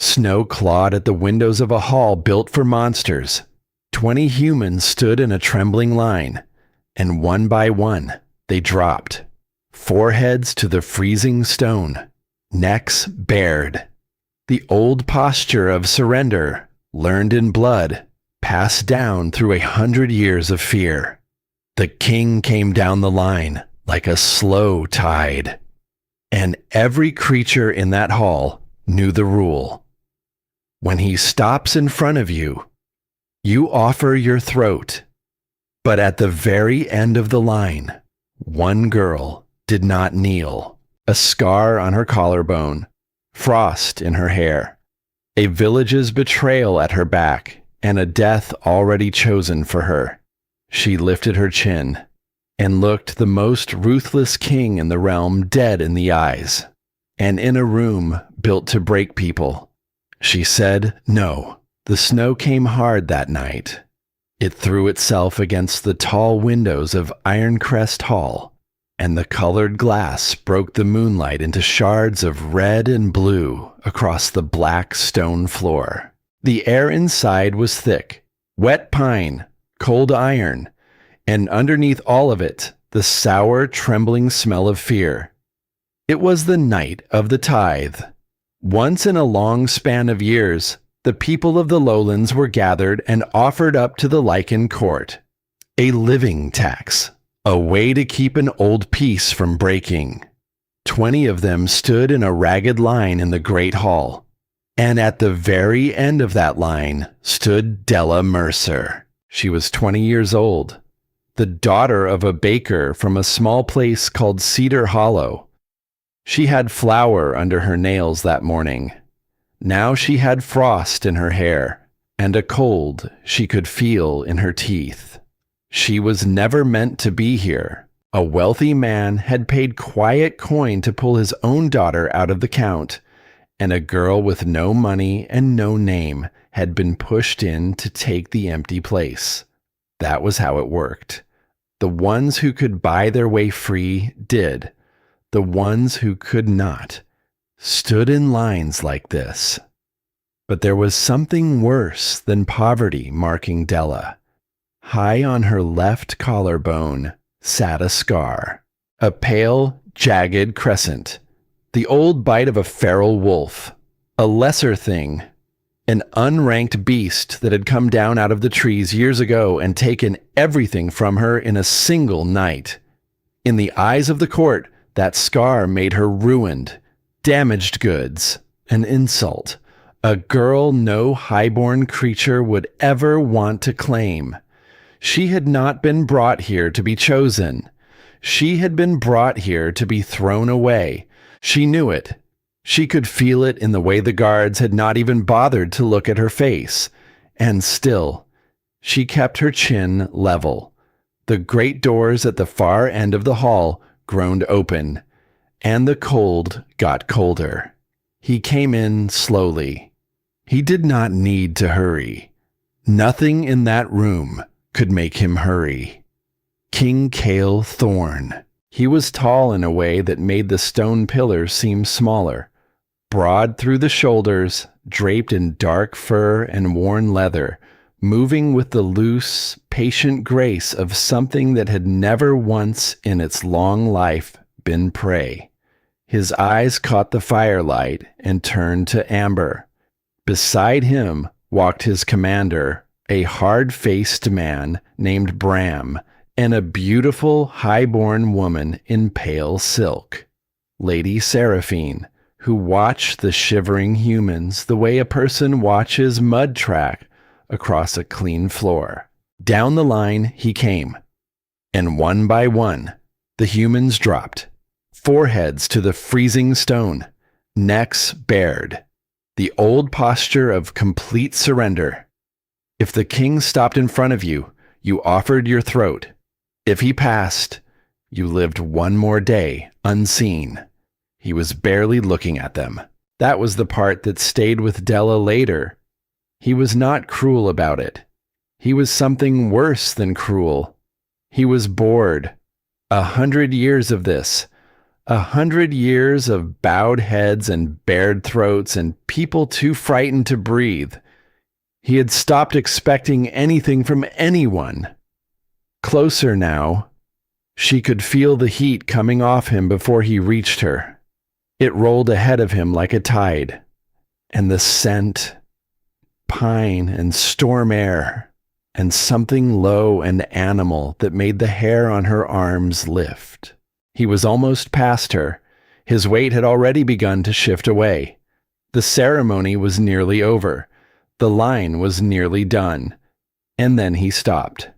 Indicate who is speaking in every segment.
Speaker 1: Snow clawed at the windows of a hall built for monsters. 20 humans stood in a trembling line, and one by one, they dropped. Foreheads to the freezing stone, necks bared. The old posture of surrender, learned in blood, passed down through 100 years of fear. The king came down the line like a slow tide, and every creature in that hall knew the rule. When he stops in front of you, you offer your throat. But at the very end of the line, one girl did not kneel, a scar on her collarbone, frost in her hair, a village's betrayal at her back, and a death already chosen for her. She lifted her chin and looked the most ruthless king in the realm dead in the eyes. And in a room built to break people, she said no. The snow came hard that night. It threw itself against the tall windows of Ironcrest Hall, and the colored glass broke the moonlight into shards of red and blue across the black stone floor. The air inside was thick, wet pine, cold iron, and underneath all of it, the sour, trembling smell of fear. It was the night of the tithe. Once in a long span of years, the people of the lowlands were gathered and offered up to the Lycan court. A living tax, a way to keep an old peace from breaking. 20 of them stood in a ragged line in the great hall, and at the very end of that line stood Della Mercer. She was 20 years old, the daughter of a baker from a small place called Cedar Hollow. She had flour under her nails that morning. Now she had frost in her hair, and a cold she could feel in her teeth. She was never meant to be here. A wealthy man had paid quiet coin to pull his own daughter out of the count, and a girl with no money and no name had been pushed in to take the empty place. That was how it worked. The ones who could buy their way free did. The ones who could not stood in lines like this. But there was something worse than poverty marking Della. High on her left collarbone sat a scar, a pale, jagged crescent, the old bite of a feral wolf, a lesser thing, an unranked beast that had come down out of the trees years ago and taken everything from her in a single night. In the eyes of the court, that scar made her ruined, damaged goods, an insult, a girl no highborn creature would ever want to claim. She had not been brought here to be chosen. She had been brought here to be thrown away. She knew it. She could feel it in the way the guards had not even bothered to look at her face. And still, she kept her chin level. The great doors at the far end of the hall groaned open, and the cold got colder. He came in slowly. He did not need to hurry. Nothing in that room could make him hurry. King Cale Thorn. He was tall in a way that made the stone pillars seem smaller, broad through the shoulders, draped in dark fur and worn leather, moving with the loose, patient grace of something that had never once in its long life been prey. His eyes caught the firelight and turned to amber. Beside him walked his commander, a hard-faced man named Bram, and a beautiful, high-born woman in pale silk, Lady Seraphine, who watched the shivering humans the way a person watches mud track across a clean floor. Down the line he came, and one by one, the humans dropped, foreheads to the freezing stone, necks bared, the old posture of complete surrender. If the king stopped in front of you, you offered your throat. If he passed, you lived one more day unseen. He was barely looking at them. That was the part that stayed with Della later. He was not cruel about it. He was something worse than cruel. He was bored. 100 years of this. 100 years of bowed heads and bared throats and people too frightened to breathe. He had stopped expecting anything from anyone. Closer now, she could feel the heat coming off him before he reached her. It rolled ahead of him like a tide, and the scent, pine and storm air, and something low and animal that made the hair on her arms lift. He was almost past her. His weight had already begun to shift away. The ceremony was nearly over. The line was nearly done. And then he stopped.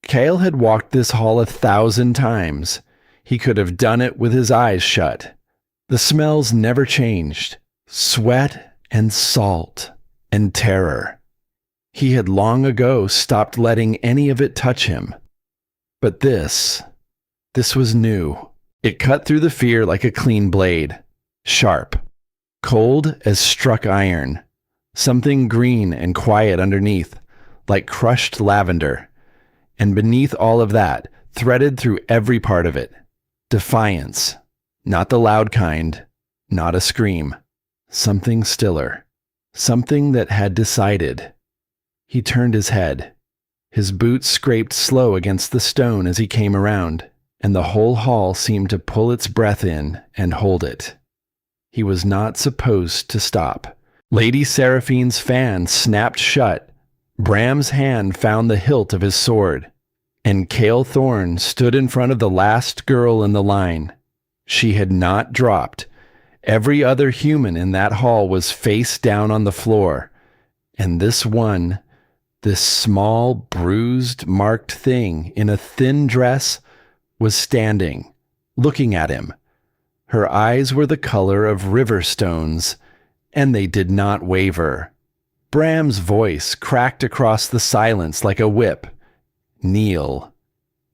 Speaker 1: Cale had walked this hall 1,000 times. He could have done it with his eyes shut. The smells never changed. Sweat and salt and terror. He had long ago stopped letting any of it touch him. But this was new. It cut through the fear like a clean blade. Sharp. Cold as struck iron. Something green and quiet underneath, like crushed lavender. And beneath all of that, threaded through every part of it, defiance. Not the loud kind, not a scream. Something stiller. Something that had decided. He turned his head. His boots scraped slow against the stone as he came around, and the whole hall seemed to pull its breath in and hold it. He was not supposed to stop. Lady Seraphine's fan snapped shut. Bram's hand found the hilt of his sword, and Cale Thorne stood in front of the last girl in the line. She had not dropped. Every other human in that hall was face down on the floor, and this one, this small, bruised, marked thing in a thin dress, was standing, looking at him. Her eyes were the color of river stones, and they did not waver. Bram's voice cracked across the silence like a whip. Kneel.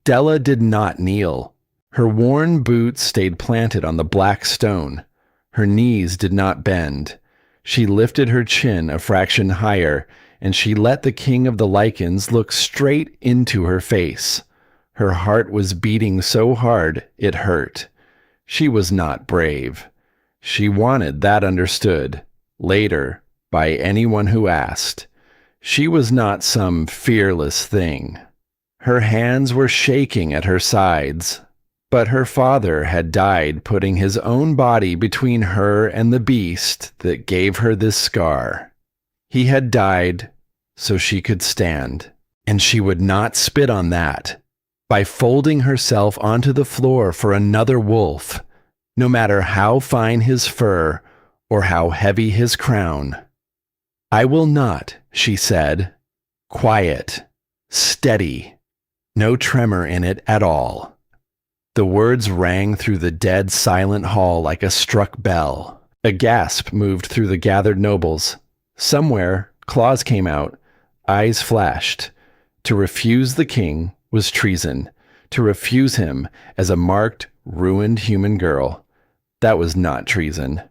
Speaker 1: Della did not kneel. Her worn boots stayed planted on the black stone. Her knees did not bend. She lifted her chin a fraction higher, and she let the king of the Lycans look straight into her face. Her heart was beating so hard it hurt. She was not brave. She wanted that understood, later, by anyone who asked. She was not some fearless thing. Her hands were shaking at her sides, but her father had died putting his own body between her and the beast that gave her this scar. He had died so she could stand, and she would not spit on that by folding herself onto the floor for another wolf, no matter how fine his fur or how heavy his crown. "I will not," she said. Quiet, steady, no tremor in it at all. The words rang through the dead, silent hall like a struck bell. A gasp moved through the gathered nobles. Somewhere, claws came out, eyes flashed. To refuse the king was treason. To refuse him as a marked, ruined human girl, that was not treason.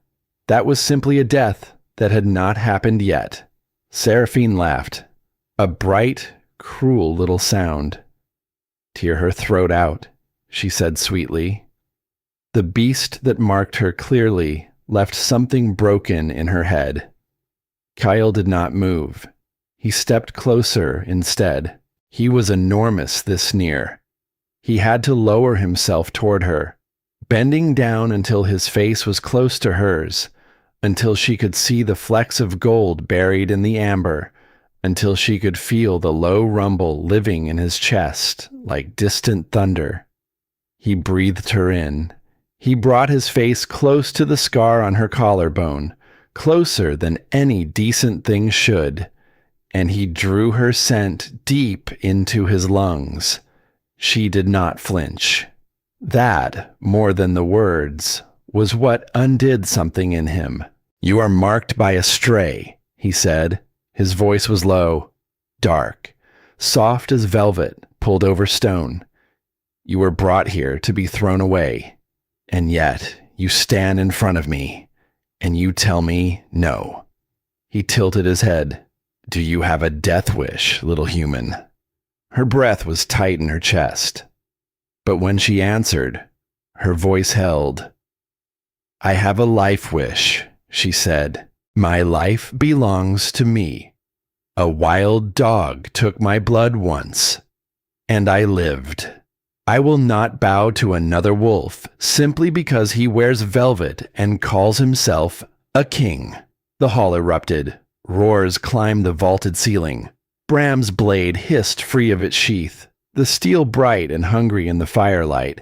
Speaker 1: That was simply a death that had not happened yet. Seraphine laughed. A bright, cruel little sound. "Tear her throat out," she said sweetly. The beast that marked her clearly left something broken in her head. Kyle did not move. He stepped closer instead. He was enormous this near. He had to lower himself toward her, bending down until his face was close to hers, until she could see the flecks of gold buried in the amber, until she could feel the low rumble living in his chest like distant thunder. He breathed her in. He brought his face close to the scar on her collarbone, closer than any decent thing should, and he drew her scent deep into his lungs. She did not flinch. That, more than the words, was what undid something in him. "You are marked by a stray," he said. His voice was low, dark, soft as velvet pulled over stone. "You were brought here to be thrown away, and yet you stand in front of me, and you tell me no." He tilted his head. "Do you have a death wish, little human?" Her breath was tight in her chest, but when she answered, her voice held, I have a life wish, she said. My life belongs to me. A wild dog took my blood once, and I lived. I will not bow to another wolf simply because he wears velvet and calls himself a king. The hall erupted. Roars climbed the vaulted ceiling. Bram's blade hissed free of its sheath, the steel bright and hungry in the firelight,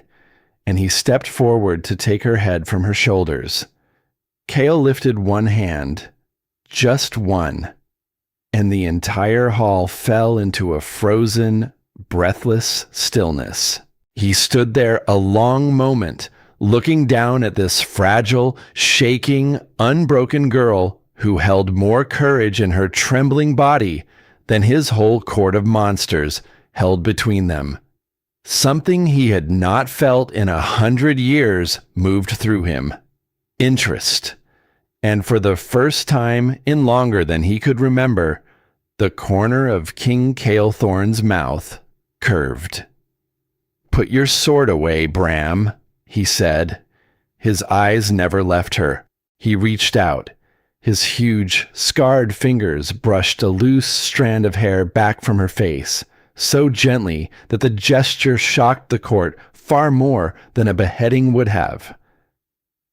Speaker 1: and he stepped forward to take her head from her shoulders. Kale lifted one hand, just one, and the entire hall fell into a frozen, breathless stillness. He stood there a long moment, looking down at this fragile, shaking, unbroken girl who held more courage in her trembling body than his whole court of monsters held between them. Something he had not felt in 100 years moved through him. Interest. And for the first time in longer than he could remember, the corner of King Kalethorn's mouth curved. Put your sword away, Bram, he said. His eyes never left her. He reached out. His huge, scarred fingers brushed a loose strand of hair back from her face, so gently that the gesture shocked the court far more than a beheading would have.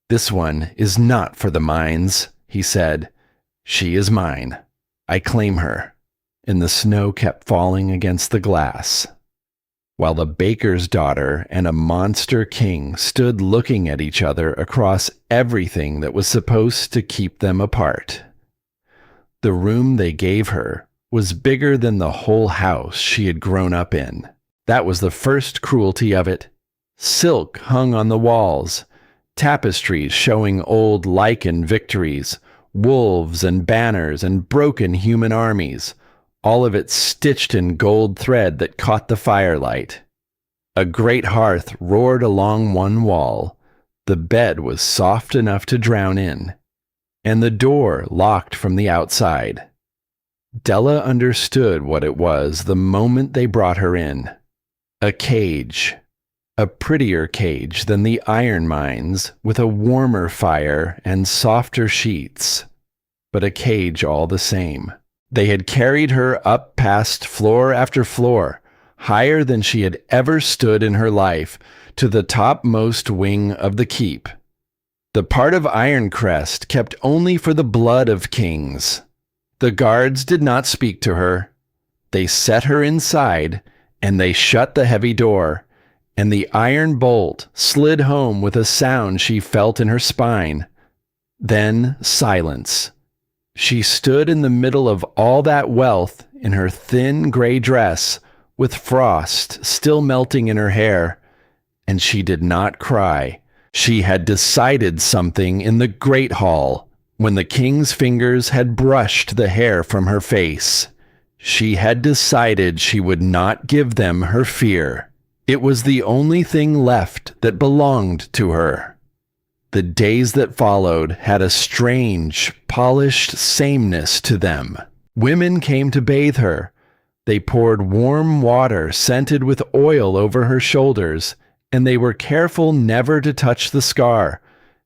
Speaker 1: This one is not for the mines, he said. She is mine. I claim her. And the snow kept falling against the glass, while the baker's daughter and a monster king stood looking at each other across everything that was supposed to keep them apart. The room they gave her was bigger than the whole house she had grown up in. That was the first cruelty of it. Silk hung on the walls, tapestries showing old Lycan victories, wolves and banners and broken human armies, all of it stitched in gold thread that caught the firelight. A great hearth roared along one wall. The bed was soft enough to drown in, and the door locked from the outside. Della understood what it was the moment they brought her in. A cage. A prettier cage than the iron mines, with a warmer fire and softer sheets. But a cage all the same. They had carried her up past floor after floor, higher than she had ever stood in her life, to the topmost wing of the keep. The part of Ironcrest kept only for the blood of kings. The guards did not speak to her. They set her inside, and they shut the heavy door, and the iron bolt slid home with a sound she felt in her spine. Then silence. She stood in the middle of all that wealth in her thin gray dress, with frost still melting in her hair, and she did not cry. She had decided something in the great hall, when the king's fingers had brushed the hair from her face. She had decided she would not give them her fear. It was the only thing left that belonged to her. The days that followed had a strange, polished sameness to them. Women came to bathe her. They poured warm water scented with oil over her shoulders, and they were careful never to touch the scar,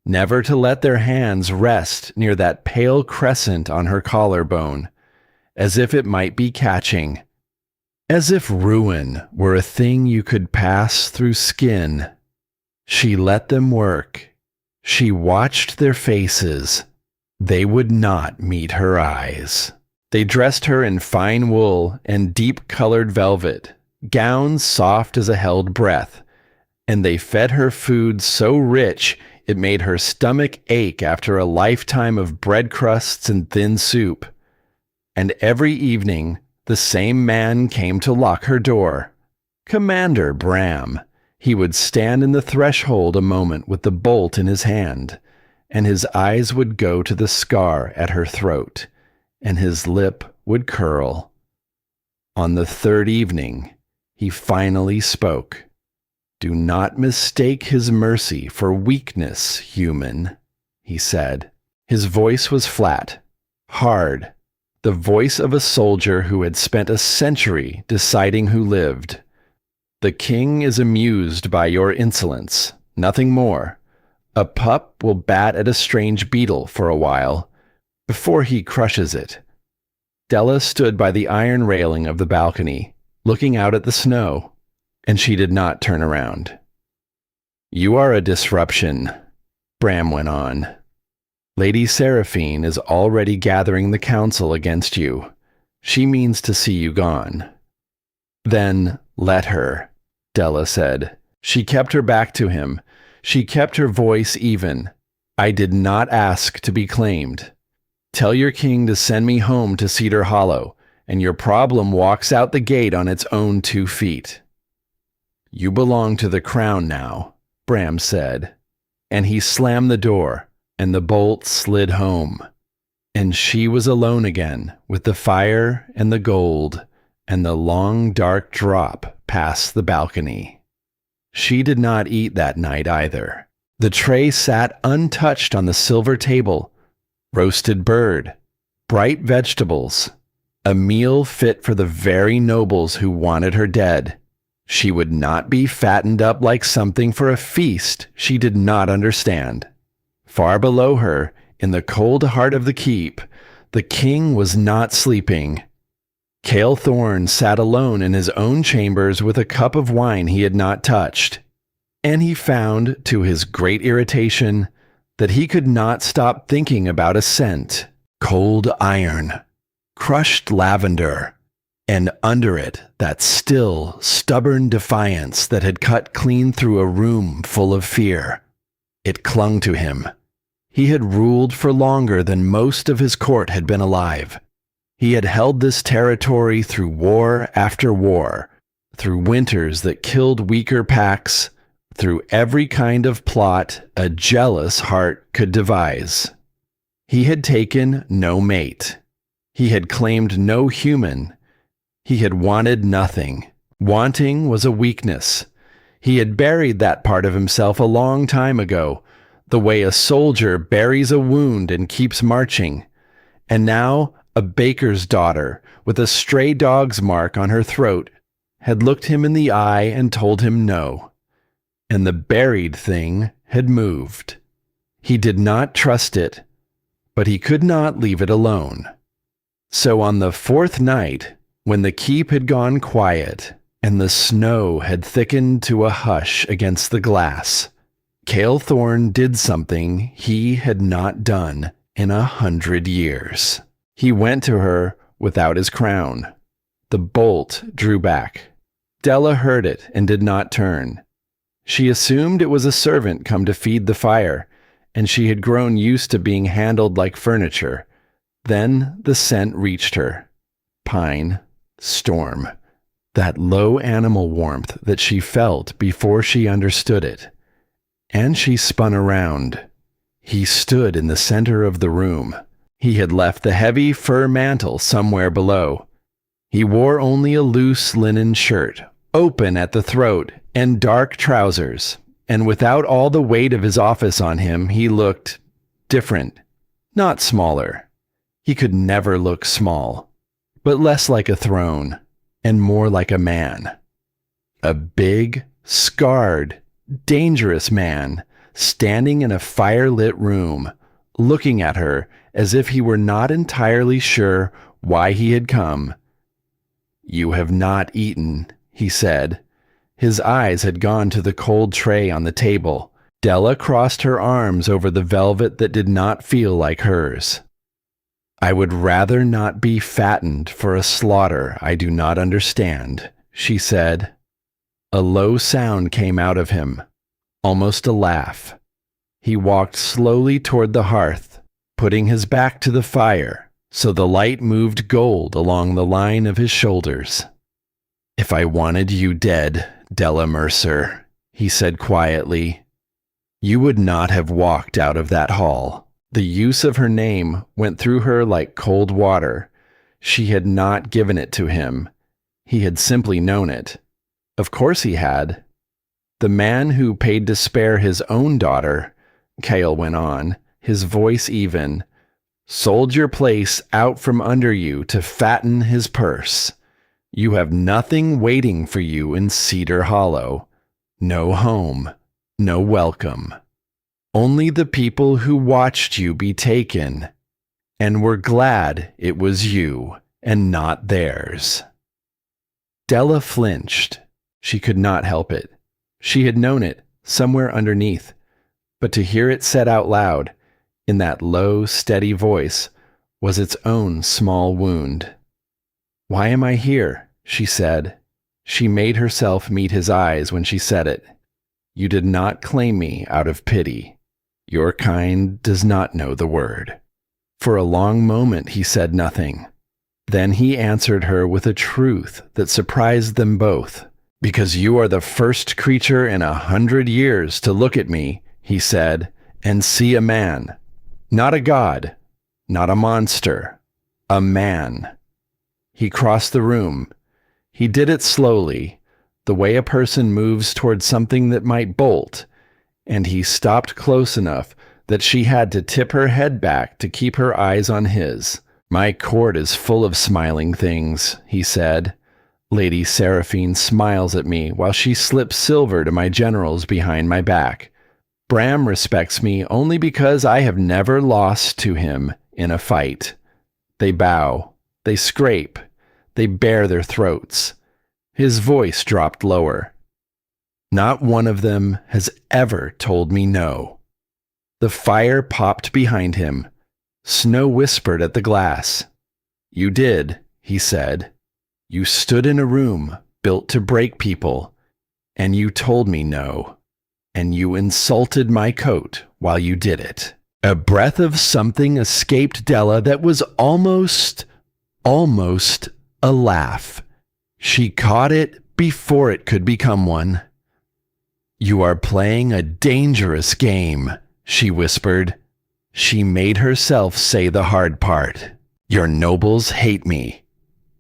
Speaker 1: never to let their hands rest near that pale crescent on her collarbone, as if it might be catching. As if ruin were a thing you could pass through skin. She let them work. She watched their faces. They would not meet her eyes. They dressed her in fine wool and deep-colored velvet, gowns soft as a held breath, and they fed her food so rich it made her stomach ache after a lifetime of bread crusts and thin soup. And every evening, the same man came to lock her door. Commander Bram. He would stand in the threshold a moment with the bolt in his hand, and his eyes would go to the scar at her throat, and his lip would curl. On the third evening, he finally spoke. Do not mistake his mercy for weakness, human, he said. His voice was flat, hard, the voice of a soldier who had spent a century deciding who lived. The king is amused by your insolence, nothing more. A pup will bat at a strange beetle for a while, before he crushes it. Della stood by the iron railing of the balcony, looking out at the snow, and she did not turn around. "You are a disruption," Bram went on. "Lady Seraphine is already gathering the council against you. She means to see you gone." "Then let her," Della said. She kept her back to him. She kept her voice even. "I did not ask to be claimed. Tell your king to send me home to Cedar Hollow, and your problem walks out the gate on its own 2 feet. You belong to the crown now," Bram said, and he slammed the door, and the bolt slid home. And she was alone again, with the fire and the gold, and the long dark drop past the balcony. She did not eat that night either. The tray sat untouched on the silver table. Roasted bird, bright vegetables, a meal fit for the very nobles who wanted her dead. She would not be fattened up like something for a feast she did not understand. Far below her, in the cold heart of the keep, the king was not sleeping. Cale Thorne sat alone in his own chambers with a cup of wine he had not touched, and he found, to his great irritation, that he could not stop thinking about a scent: cold iron, crushed lavender, and under it that still, stubborn defiance that had cut clean through a room full of fear. It clung to him. He had ruled for longer than most of his court had been alive. He had held this territory through war after war, through winters that killed weaker packs, through every kind of plot a jealous heart could devise. He had taken no mate. He had claimed no human. He had wanted nothing. Wanting was a weakness. He had buried that part of himself a long time ago, the way a soldier buries a wound and keeps marching. And now a baker's daughter, with a stray dog's mark on her throat, had looked him in the eye and told him no. And the buried thing had moved. He did not trust it, but he could not leave it alone. So on the 4th night, when the keep had gone quiet, and the snow had thickened to a hush against the glass, Cale Thorne did something he had not done in 100 years. He went to her without his crown. The bolt drew back. Della heard it and did not turn. She assumed it was a servant come to feed the fire, and she had grown used to being handled like furniture. Then the scent reached her. Pine, storm, that low animal warmth that she felt before she understood it. And she spun around. He stood in the center of the room. He had left the heavy fur mantle somewhere below. He wore only a loose linen shirt, open at the throat, and dark trousers, and without all the weight of his office on him, he looked different, not smaller. He could never look small, but less like a throne, and more like a man. A big, scarred, dangerous man, standing in a fire-lit room, looking at her as if he were not entirely sure why he had come. "You have not eaten," he said. His eyes had gone to the cold tray on the table. Della crossed her arms over the velvet that did not feel like hers. "I would rather not be fattened for a slaughter I do not understand," she said. A low sound came out of him, almost a laugh. He walked slowly toward the hearth, putting his back to the fire, so the light moved gold along the line of his shoulders. "If I wanted you dead, Della Mercer," he said quietly, "you would not have walked out of that hall." The use of her name went through her like cold water. She had not given it to him. He had simply known it. Of course he had. "The man who paid to spare his own daughter," Cale went on, his voice even, "sold your place out from under you to fatten his purse. You have nothing waiting for you in Cedar Hollow. No home, no welcome." Only the people who watched you be taken and were glad it was you and not theirs." Della flinched. She could not help it. She had known it somewhere underneath, but to hear it said out loud, in that low, steady voice, was its own small wound. "Why am I here?" she said. She made herself meet his eyes when she said it. "You did not claim me out of pity. Your kind does not know the word." For a long moment he said nothing. Then he answered her with a truth that surprised them both. "Because you are the first creature in 100 years to look at me," he said, "and see a man. Not a god, not a monster, a man." He crossed the room. He did it slowly, the way a person moves toward something that might bolt, and he stopped close enough that she had to tip her head back to keep her eyes on his. "My court is full of smiling things," he said. "Lady Seraphine smiles at me while she slips silver to my generals behind my back. Bram respects me only because I have never lost to him in a fight." They bow, they scrape, they bare their throats. His voice dropped lower. "Not one of them has ever told me no." The fire popped behind him. Snow whispered at the glass. "You did," he said. "You stood in a room built to break people, and you told me no, and you insulted my coat while you did it." A breath of something escaped Della that was almost a laugh. She caught it before it could become one. "You are playing a dangerous game," she whispered. She made herself say the hard part. "Your nobles hate me.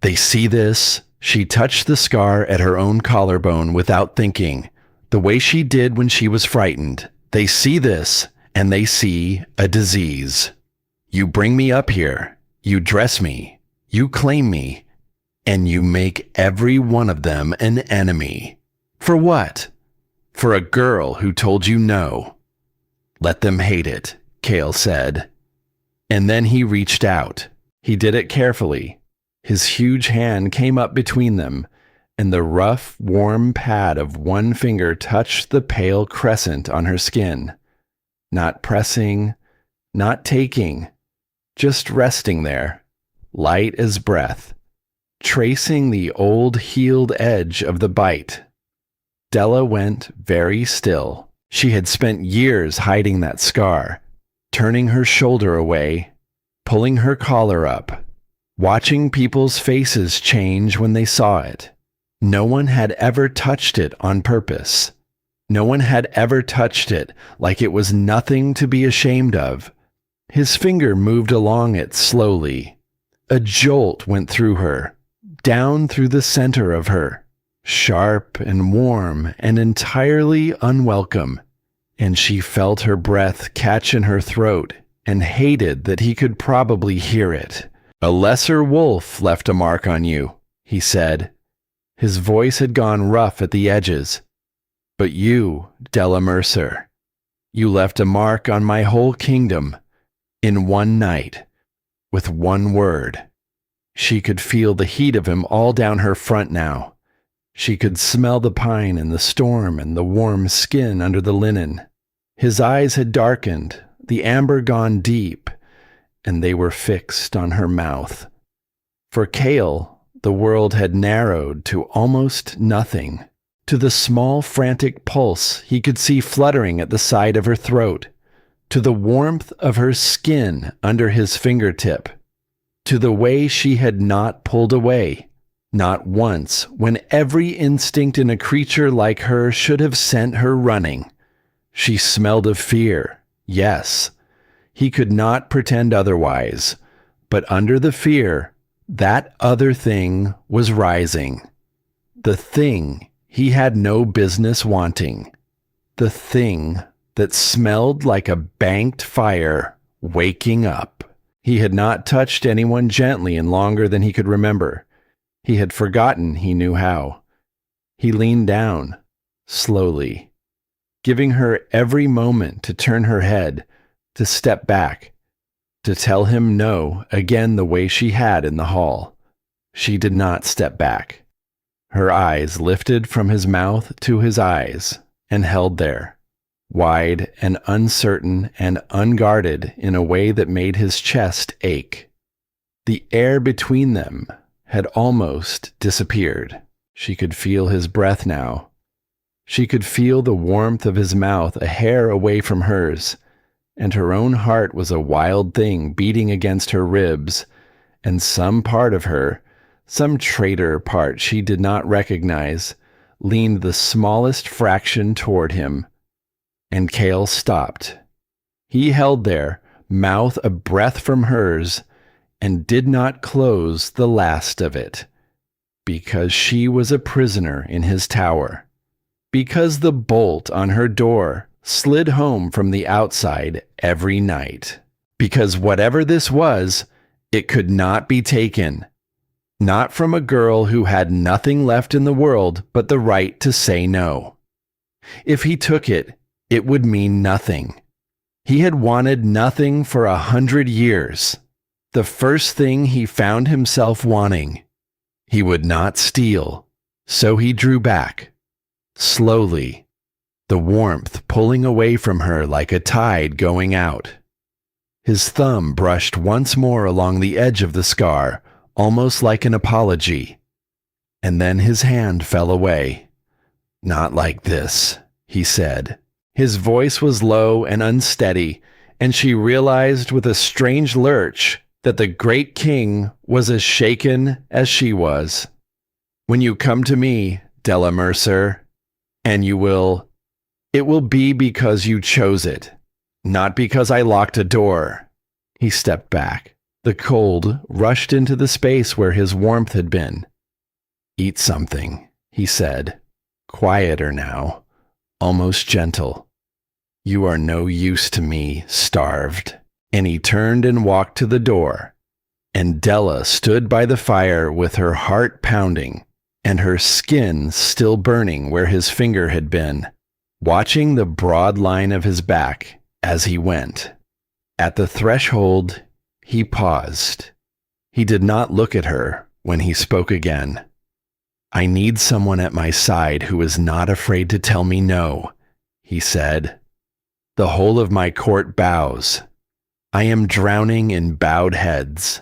Speaker 1: They see this." She touched the scar at her own collarbone without thinking, the way she did when she was frightened. "They see this, and they see a disease. You bring me up here, you dress me, you claim me, and you make every one of them an enemy. For what? For a girl who told you no. Let them hate it," Kale said. And then he reached out. He did it carefully. His huge hand came up between them, and the rough, warm pad of one finger touched the pale crescent on her skin. Not pressing, not taking, just resting there, light as breath, tracing the old healed edge of the bite. Della went very still. She had spent years hiding that scar, turning her shoulder away, pulling her collar up, watching people's faces change when they saw it. No one had ever touched it on purpose. No one had ever touched it like it was nothing to be ashamed of. His finger moved along it slowly. A jolt went through her, down through the center of her, sharp and warm and entirely unwelcome, and she felt her breath catch in her throat and hated that he could probably hear it. "A lesser wolf left a mark on you," he said. His voice had gone rough at the edges. "But you, Della Mercer, you left a mark on my whole kingdom, in one night, with one word." She could feel the heat of him all down her front now. She could smell the pine and the storm and the warm skin under the linen. His eyes had darkened, the amber gone deep, and they were fixed on her mouth. For Kale, the world had narrowed to almost nothing, to the small frantic pulse he could see fluttering at the side of her throat, to the warmth of her skin under his fingertip, to the way she had not pulled away, not once, when every instinct in a creature like her should have sent her running. She smelled of fear, yes. He could not pretend otherwise, but under the fear, that other thing was rising. The thing he had no business wanting. The thing that smelled like a banked fire waking up. He had not touched anyone gently in longer than he could remember. He had forgotten he knew how. He leaned down, slowly. giving her every moment to turn her head, to step back, to tell him no again the way she had in the hall. She did not step back. Her eyes lifted from his mouth to his eyes and held there, wide and uncertain and unguarded in a way that made his chest ache. The air between them had almost disappeared. She could feel his breath now. She could feel the warmth of his mouth a hair away from hers, and her own heart was a wild thing beating against her ribs, and some part of her, some traitor part she did not recognize, leaned the smallest fraction toward him. And Cale stopped. He held there, mouth a breath from hers, and did not close the last of it, because she was a prisoner in his tower, because the bolt on her door slid home from the outside every night, because whatever this was, it could not be taken, not from a girl who had nothing left in the world but the right to say no. If he took it, it would mean nothing. He had wanted nothing for 100 years. The first thing he found himself wanting. He would not steal, so he drew back, slowly, the warmth pulling away from her like a tide going out. His thumb brushed once more along the edge of the scar, almost like an apology. And then his hand fell away. "Not like this," he said. His voice was low and unsteady, and she realized with a strange lurch that the great king was as shaken as she was. "When you come to me, Della Mercer, and it will be because you chose it, not because I locked a door." He stepped back. The cold rushed into the space where his warmth had been. "Eat something," he said, quieter now, almost gentle. "You are no use to me, starved." And he turned and walked to the door, and Della stood by the fire with her heart pounding and her skin still burning where his finger had been, watching the broad line of his back as he went. At the threshold, he paused. He did not look at her when he spoke again. "I need someone at my side who is not afraid to tell me no," he said. "The whole of my court bows. I am drowning in bowed heads.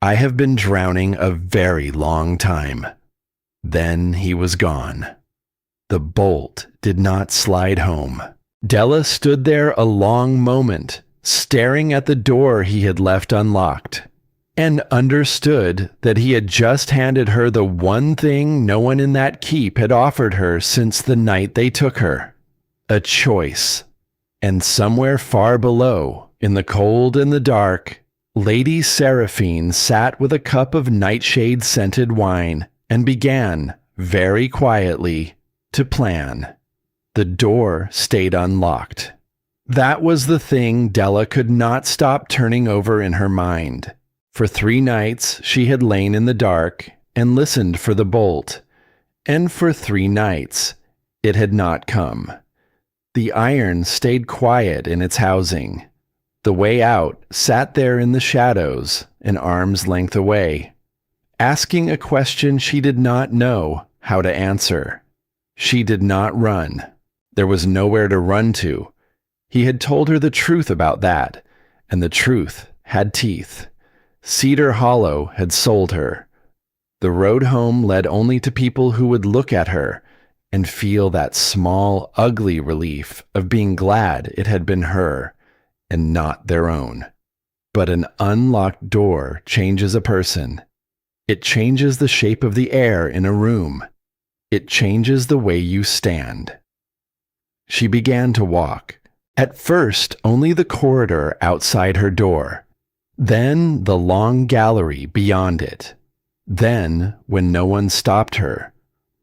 Speaker 1: I have been drowning a very long time." Then he was gone. The bolt did not slide home. Della stood there a long moment, staring at the door he had left unlocked, and understood that he had just handed her the one thing no one in that keep had offered her since the night they took her. A choice. And somewhere far below, in the cold and the dark, Lady Seraphine sat with a cup of nightshade-scented wine and began, very quietly, to plan. The door stayed unlocked. That was the thing Della could not stop turning over in her mind. For 3 nights she had lain in the dark and listened for the bolt, and for 3 nights it had not come. The iron stayed quiet in its housing. The way out sat there in the shadows, an arm's length away, asking a question she did not know how to answer. She did not run. There was nowhere to run to. He had told her the truth about that, and the truth had teeth. Cedar Hollow had sold her. The road home led only to people who would look at her and feel that small, ugly relief of being glad it had been her and not their own. But an unlocked door changes a person. It changes the shape of the air in a room. It changes the way you stand. She began to walk. At first, only the corridor outside her door. Then the long gallery beyond it. Then, when no one stopped her,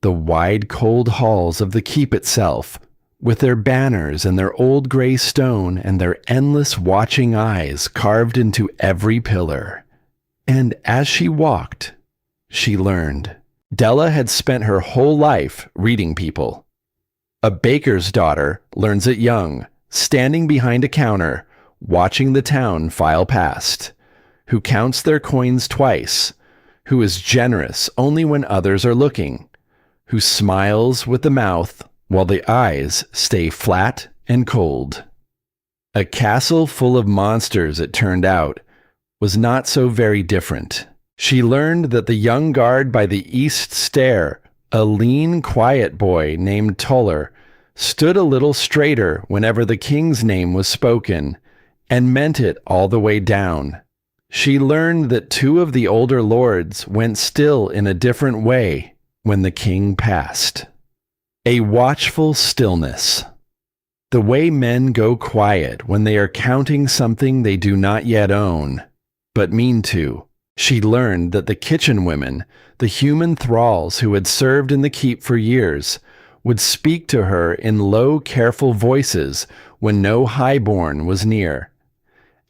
Speaker 1: the wide cold halls of the keep itself, with their banners and their old gray stone and their endless watching eyes carved into every pillar. And as she walked, she learned. Della had spent her whole life reading people. A baker's daughter learns it young, standing behind a counter, watching the town file past, who counts their coins twice, who is generous only when others are looking, who smiles with the mouth while the eyes stay flat and cold. A castle full of monsters, it turned out, was not so very different. She learned that the young guard by the east stair, a lean, quiet boy named Tuller, stood a little straighter whenever the king's name was spoken, and meant it all the way down. She learned that two of the older lords went still in a different way when the king passed. A watchful stillness. The way men go quiet when they are counting something they do not yet own, but mean to. She learned that the kitchen women, the human thralls who had served in the keep for years, would speak to her in low, careful voices when no highborn was near,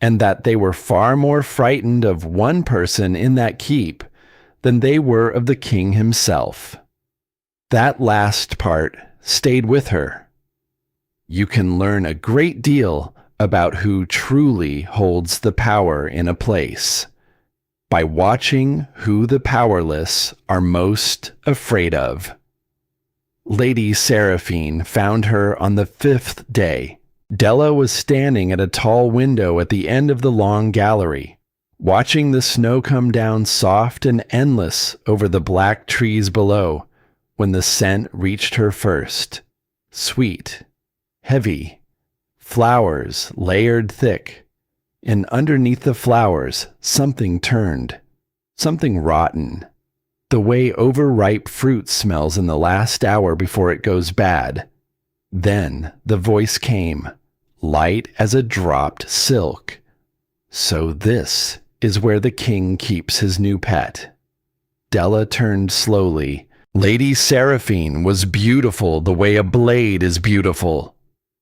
Speaker 1: and that they were far more frightened of one person in that keep than they were of the king himself. That last part stayed with her. You can learn a great deal about who truly holds the power in a place by watching who the powerless are most afraid of. Lady Seraphine found her on the 5th day. Della was standing at a tall window at the end of the long gallery, watching the snow come down soft and endless over the black trees below, when the scent reached her first. Sweet, heavy, flowers layered thick, and underneath the flowers something turned, something rotten, the way overripe fruit smells in the last hour before it goes bad. Then the voice came, light as a dropped silk. So this is where the king keeps his new pet. Della turned slowly. Lady Seraphine was beautiful the way a blade is beautiful.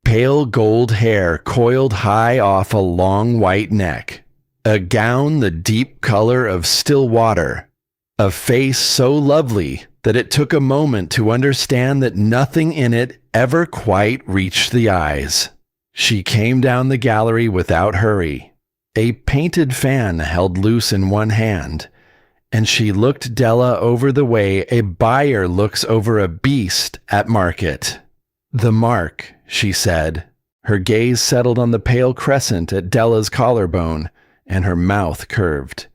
Speaker 1: Pale gold hair coiled high off a long white neck, a gown the deep color of still water, a face so lovely that it took a moment to understand that nothing in it ever quite reached the eyes. She came down the gallery without hurry, a painted fan held loose in one hand, and she looked Della over the way a buyer looks over a beast at market. "The mark," she said. Her gaze settled on the pale crescent at Della's collarbone, and her mouth curved.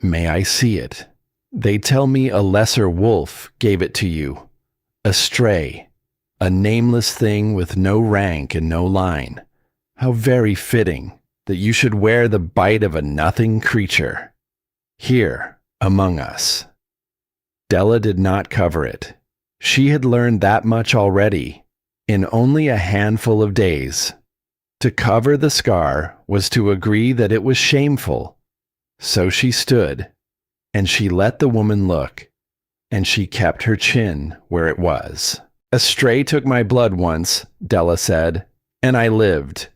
Speaker 1: "May I see it? They tell me a lesser wolf gave it to you. A stray, a nameless thing with no rank and no line. How very fitting that you should wear the bite of a nothing creature. Here, among us." Della did not cover it. She had learned that much already, in only a handful of days. To cover the scar was to agree that it was shameful. So she stood, and she let the woman look, and she kept her chin where it was. "A stray took my blood once," Della said, "and I lived.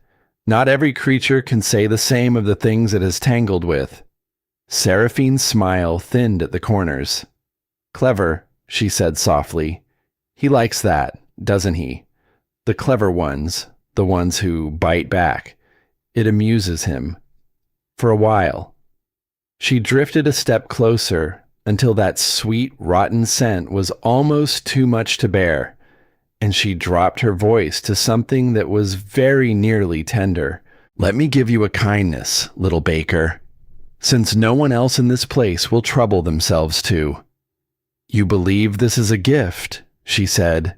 Speaker 1: Not every creature can say the same of the things it has tangled with." Seraphine's smile thinned at the corners. "Clever," she said softly. "He likes that, doesn't he? The clever ones, the ones who bite back. It amuses him. For a while." She drifted a step closer until that sweet, rotten scent was almost too much to bear, and she dropped her voice to something that was very nearly tender. "Let me give you a kindness, little baker, since no one else in this place will trouble themselves to. You believe this is a gift," she said.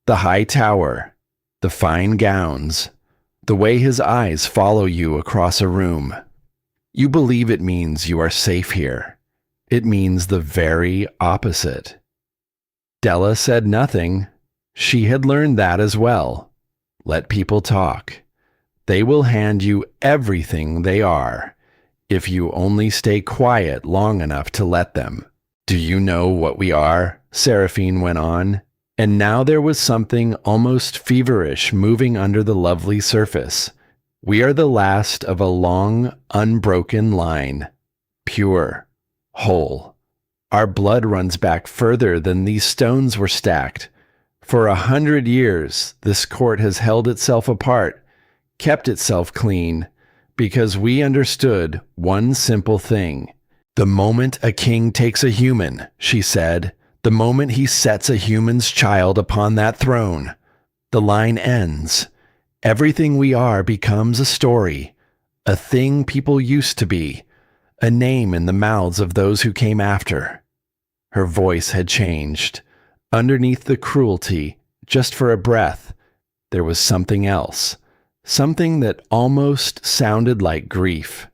Speaker 1: "The high tower, the fine gowns, the way his eyes follow you across a room. You believe it means you are safe here. It means the very opposite." Della said nothing. She had learned that as well. Let people talk. They will hand you everything they are, if you only stay quiet long enough to let them. "Do you know what we are?" Seraphine went on, and now there was something almost feverish moving under the lovely surface. "We are the last of a long, unbroken line. Pure, whole. Our blood runs back further than these stones were stacked. For 100 years, this court has held itself apart, kept itself clean, because we understood one simple thing. The moment a king takes a human, she said, the moment he sets a human's child upon that throne, the line ends. Everything we are becomes a story, a thing people used to be, a name in the mouths of those who came after. Her voice had changed. Underneath the cruelty, just for a breath, there was something else, something that almost sounded like grief.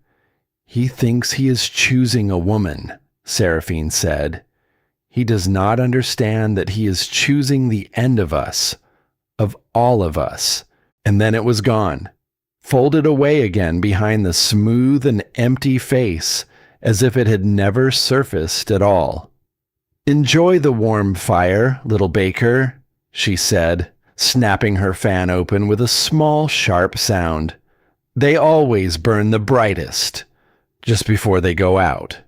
Speaker 1: He thinks he is choosing a woman, Seraphine said. He does not understand that he is choosing the end of us, of all of us. And then it was gone, folded away again behind the smooth and empty face, as if it had never surfaced at all. "Enjoy the warm fire, little baker," she said, snapping her fan open with a small, sharp sound. "They always burn the brightest, just before they go out."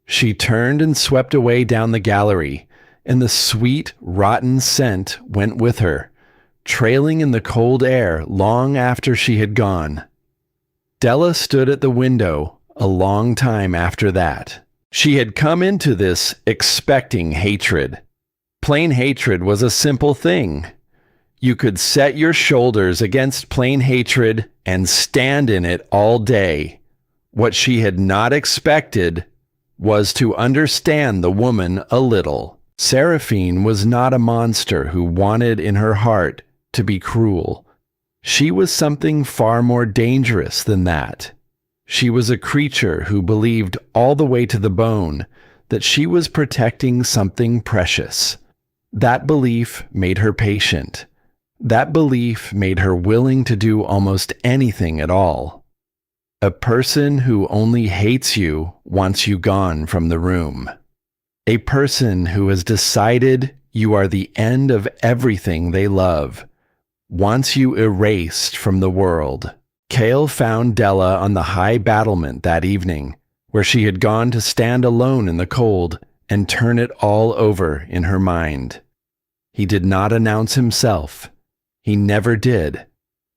Speaker 1: She turned and swept away down the gallery, and the sweet, rotten scent went with her, trailing in the cold air long after she had gone. Della stood at the window a long time after that. She had come into this expecting hatred. Plain hatred was a simple thing. You could set your shoulders against plain hatred and stand in it all day. What she had not expected was to understand the woman a little. Seraphine was not a monster who wanted in her heart to be cruel. She was something far more dangerous than that. She was a creature who believed all the way to the bone that she was protecting something precious. That belief made her patient. That belief made her willing to do almost anything at all. A person who only hates you wants you gone from the room. A person who has decided you are the end of everything they love wants you erased from the world. Cale found Della on the high battlement that evening, where she had gone to stand alone in the cold and turn it all over in her mind. He did not announce himself. He never did.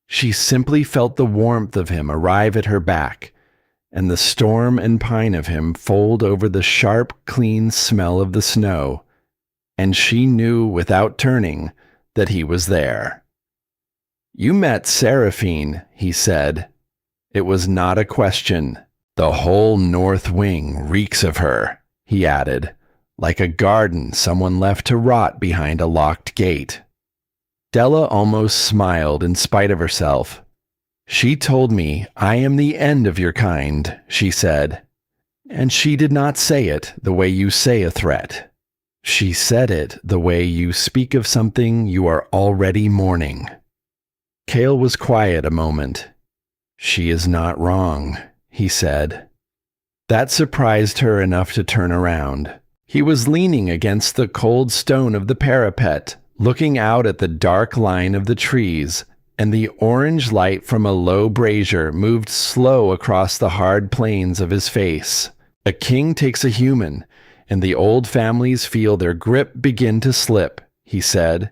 Speaker 1: She simply felt the warmth of him arrive at her back, and the storm and pine of him fold over the sharp, clean smell of the snow, and she knew without turning that he was there. "You met Seraphine," he said. It was not a question. "The whole north wing reeks of her," he added, "like a garden someone left to rot behind a locked gate." Della almost smiled in spite of herself. "She told me I am the end of your kind," she said. "And she did not say it the way you say a threat. She said it the way you speak of something you are already mourning." Cale was quiet a moment. "She is not wrong," he said. That surprised her enough to turn around. He was leaning against the cold stone of the parapet, looking out at the dark line of the trees, and the orange light from a low brazier moved slow across the hard planes of his face. A king takes a human, and the old families feel their grip begin to slip, he said.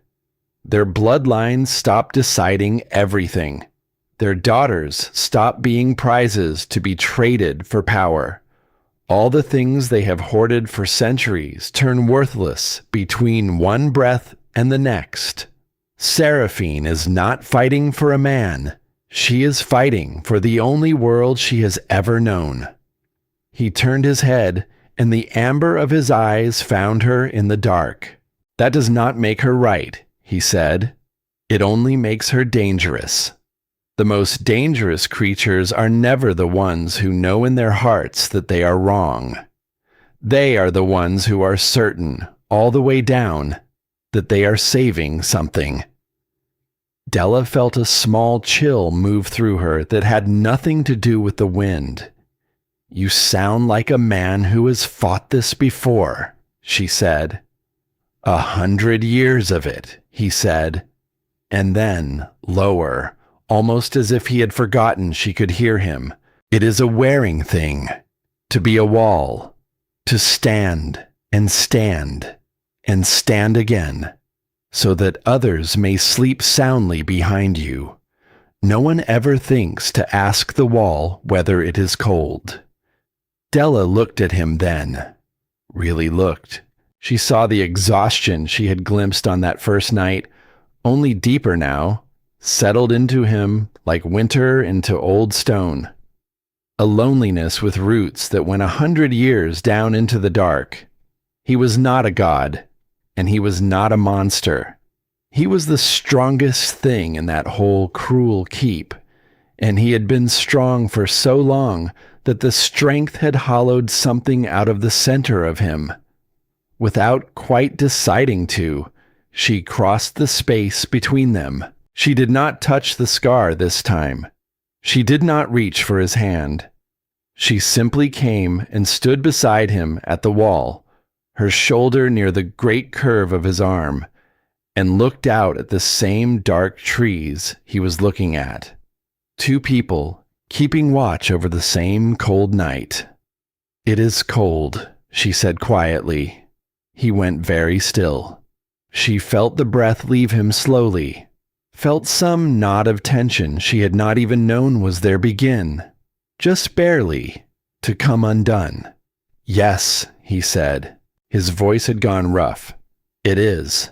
Speaker 1: Their bloodlines stop deciding everything. Their daughters stop being prizes to be traded for power. All the things they have hoarded for centuries turn worthless between one breath and the next. Seraphine is not fighting for a man. She is fighting for the only world she has ever known. He turned his head, and the amber of his eyes found her in the dark. That does not make her right, he said. It only makes her dangerous. The most dangerous creatures are never the ones who know in their hearts that they are wrong. They are the ones who are certain, all the way down, that they are saving something. Della felt a small chill move through her that had nothing to do with the wind. "You sound like a man who has fought this before," she said. 100 years of it, he said, and then, lower, almost as if he had forgotten she could hear him. "It is a wearing thing, to be a wall, to stand and stand and stand again, so that others may sleep soundly behind you. No one ever thinks to ask the wall whether it is cold. Della looked at him then. Really looked. She saw the exhaustion she had glimpsed on that first night, only deeper now, settled into him like winter into old stone. A loneliness with roots that went 100 years down into the dark. He was not a god, and he was not a monster. He was the strongest thing in that whole cruel keep, and he had been strong for so long that the strength had hollowed something out of the center of him. Without quite deciding to, she crossed the space between them. She did not touch the scar this time. She did not reach for his hand. She simply came and stood beside him at the wall, her shoulder near the great curve of his arm, and looked out at the same dark trees he was looking at. Two people keeping watch over the same cold night. "It is cold," she said quietly. He went very still. She felt the breath leave him slowly, felt some knot of tension she had not even known was there begin, just barely, to come undone. "Yes," he said. His voice had gone rough. "It is."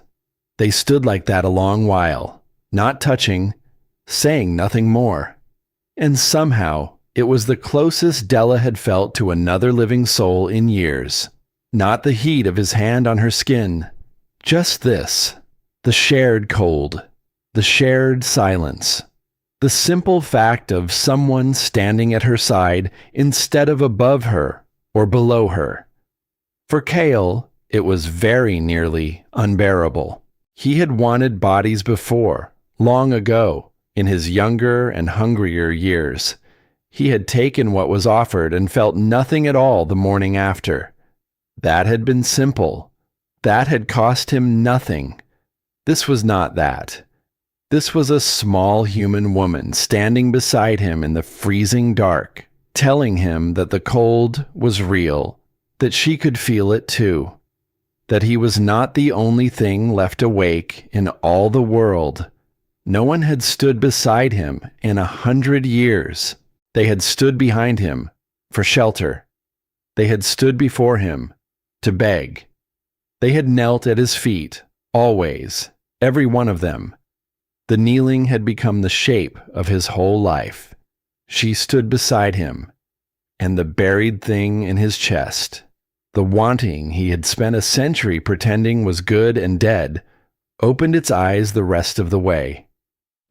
Speaker 1: They stood like that a long while, not touching, saying nothing more. And somehow, it was the closest Della had felt to another living soul in years. Not the heat of his hand on her skin. Just this, the shared cold, the shared silence. The simple fact of someone standing at her side instead of above her or below her. For Cale, it was very nearly unbearable. He had wanted bodies before, long ago, in his younger and hungrier years. He had taken what was offered and felt nothing at all the morning after. That had been simple. That had cost him nothing. This was not that. This was a small human woman standing beside him in the freezing dark, telling him that the cold was real, that she could feel it too, that he was not the only thing left awake in all the world. No one had stood beside him in 100 years. They had stood behind him for shelter. They had stood before him to beg. They had knelt at his feet, always, every one of them. The kneeling had become the shape of his whole life. She stood beside him, and the buried thing in his chest, the wanting he had spent a century pretending was good and dead, opened its eyes the rest of the way.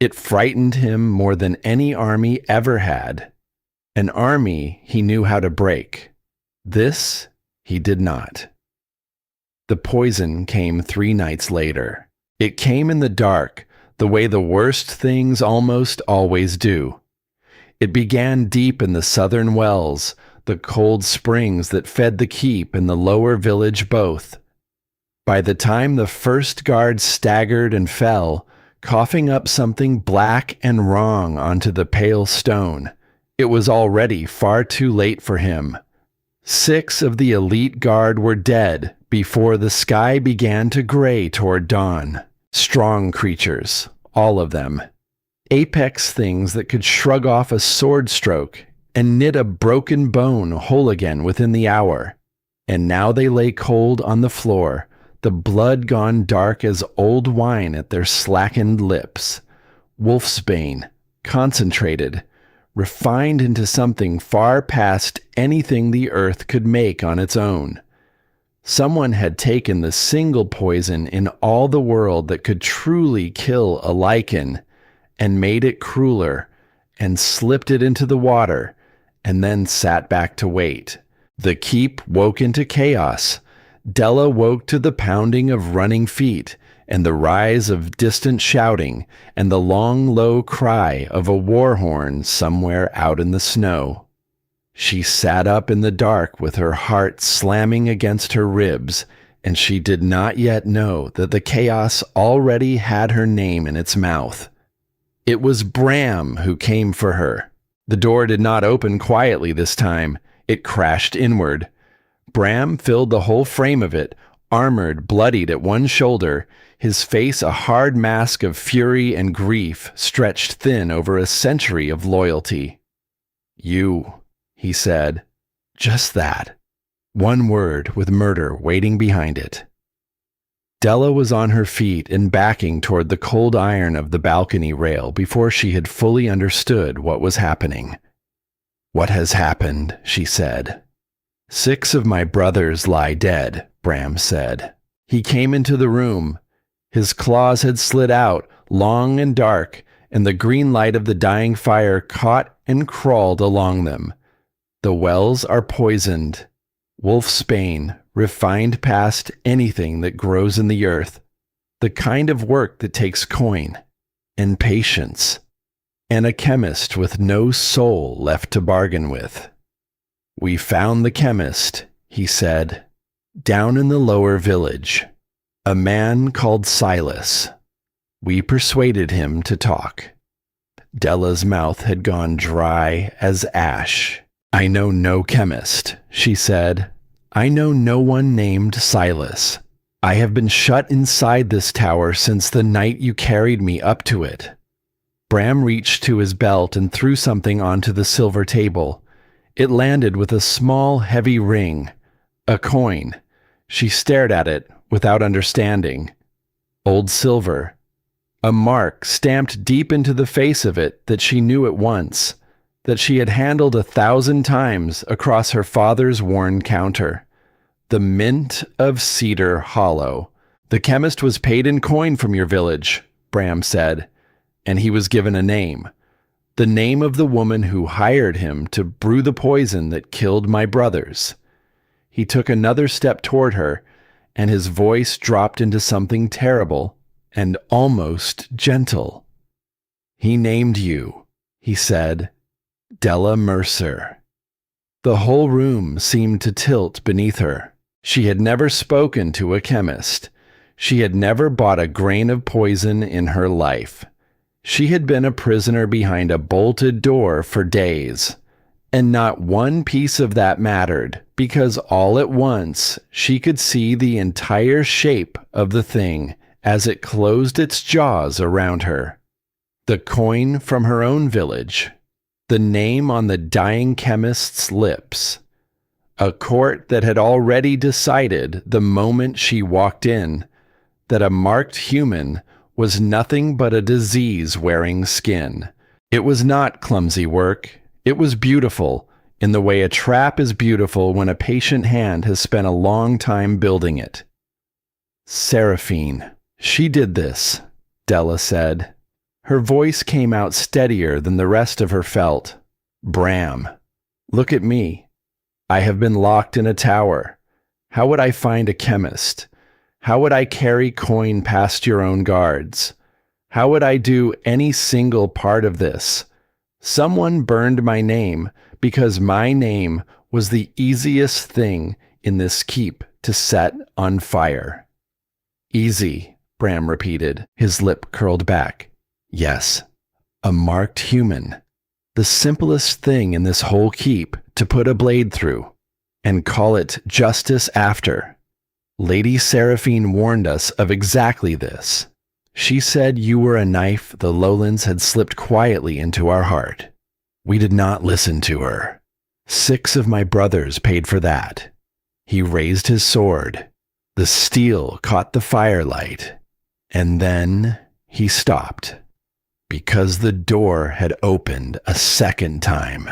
Speaker 1: It frightened him more than any army ever had. An army he knew how to break. This he did not. The poison came 3 nights later. It came in the dark, the way the worst things almost always do. It began deep in the southern wells, the cold springs that fed the keep and the lower village both. By the time the first guard staggered and fell, coughing up something black and wrong onto the pale stone, it was already far too late for him. 6 of the elite guard were dead before the sky began to gray toward dawn. Strong creatures, all of them. Apex things that could shrug off a sword stroke and knit a broken bone whole again within the hour. And now they lay cold on the floor, the blood gone dark as old wine at their slackened lips. Wolfsbane, concentrated, refined into something far past anything the earth could make on its own. Someone had taken the single poison in all the world that could truly kill a Lycan and made it crueler and slipped it into the water and then sat back to wait. The keep woke into chaos. Della woke to the pounding of running feet and the rise of distant shouting and the long, low cry of a war horn somewhere out in the snow. She sat up in the dark with her heart slamming against her ribs, and she did not yet know that the chaos already had her name in its mouth. It was Bram who came for her. The door did not open quietly this time. It crashed inward. Bram filled the whole frame of it, Armored, bloodied at one shoulder, his face a hard mask of fury and grief stretched thin over a century of loyalty. "You," he said. Just that. One word with murder waiting behind it. Della was on her feet and backing toward the cold iron of the balcony rail before she had fully understood what was happening. "What has happened?" she said. "6 of my brothers lie dead," Bram said. He came into the room. His claws had slid out, long and dark, and the green light of the dying fire caught and crawled along them. "The wells are poisoned. Wolfsbane, refined past anything that grows in the earth. The kind of work that takes coin and patience, and a chemist with no soul left to bargain with." "We found the chemist," he said, "down in the lower village. A man called Silas. We persuaded him to talk." Della's mouth had gone dry as ash. "I know no chemist," she said. "I know no one named Silas. I have been shut inside this tower since the night you carried me up to it." Bram reached to his belt and threw something onto the silver table. It landed with a small, heavy ring. A coin. She stared at it without understanding. Old silver. A mark stamped deep into the face of it that she knew at once, that she had handled 1,000 times across her father's worn counter. The Mint of Cedar Hollow. "The chemist was paid in coin from your village," Bram said, "and he was given a name. The name of the woman who hired him to brew the poison that killed my brothers." He took another step toward her, and his voice dropped into something terrible and almost gentle. "He named you," he said, "Della Mercer." The whole room seemed to tilt beneath her. She had never spoken to a chemist. She had never bought a grain of poison in her life. She had been a prisoner behind a bolted door for days. And not one piece of that mattered, because all at once she could see the entire shape of the thing as it closed its jaws around her. The coin from her own village. The name on the dying chemist's lips. A court that had already decided the moment she walked in that a marked human was nothing but a disease-wearing skin. It was not clumsy work. It was beautiful, in the way a trap is beautiful when a patient hand has spent a long time building it. "Seraphine, she did this," Della said. Her voice came out steadier than the rest of her felt. "Bram, look at me. I have been locked in a tower. How would I find a chemist? How would I carry coin past your own guards? How would I do any single part of this? Someone burned my name because my name was the easiest thing in this keep to set on fire." "Easy," Bram repeated, his lip curled back. "Yes, a marked human. The simplest thing in this whole keep to put a blade through, and call it justice after. Lady Seraphine warned us of exactly this. She said you were a knife the lowlands had slipped quietly into our heart. We did not listen to her. 6 of my brothers paid for that." He raised his sword. The steel caught the firelight, and then he stopped, because the door had opened a second time,